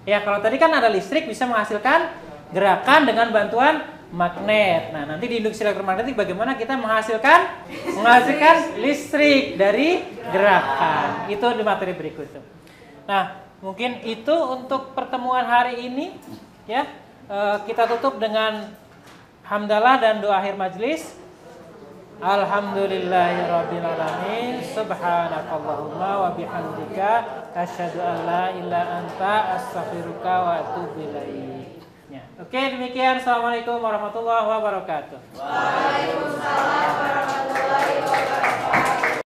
Ya, kalau tadi kan ada listrik bisa menghasilkan gerakan dengan bantuan magnet. Nah, nanti di induksi elektromagnetik bagaimana kita menghasilkan listrik dari gerakan. Itu di materi berikutnya. Nah, mungkin itu untuk pertemuan hari ini, ya. Kita tutup dengan hamdalah dan doa akhir majelis. Alhamdulillahirrabbilalamin. Subhanakallahumma wa bihamdika asyhadu an la ilaha anta astaghfiruka wa atubu ilaik. Ya. Oke, demikian. Assalamualaikum warahmatullahi wabarakatuh. Waalaikumsalam warahmatullahi wabarakatuh.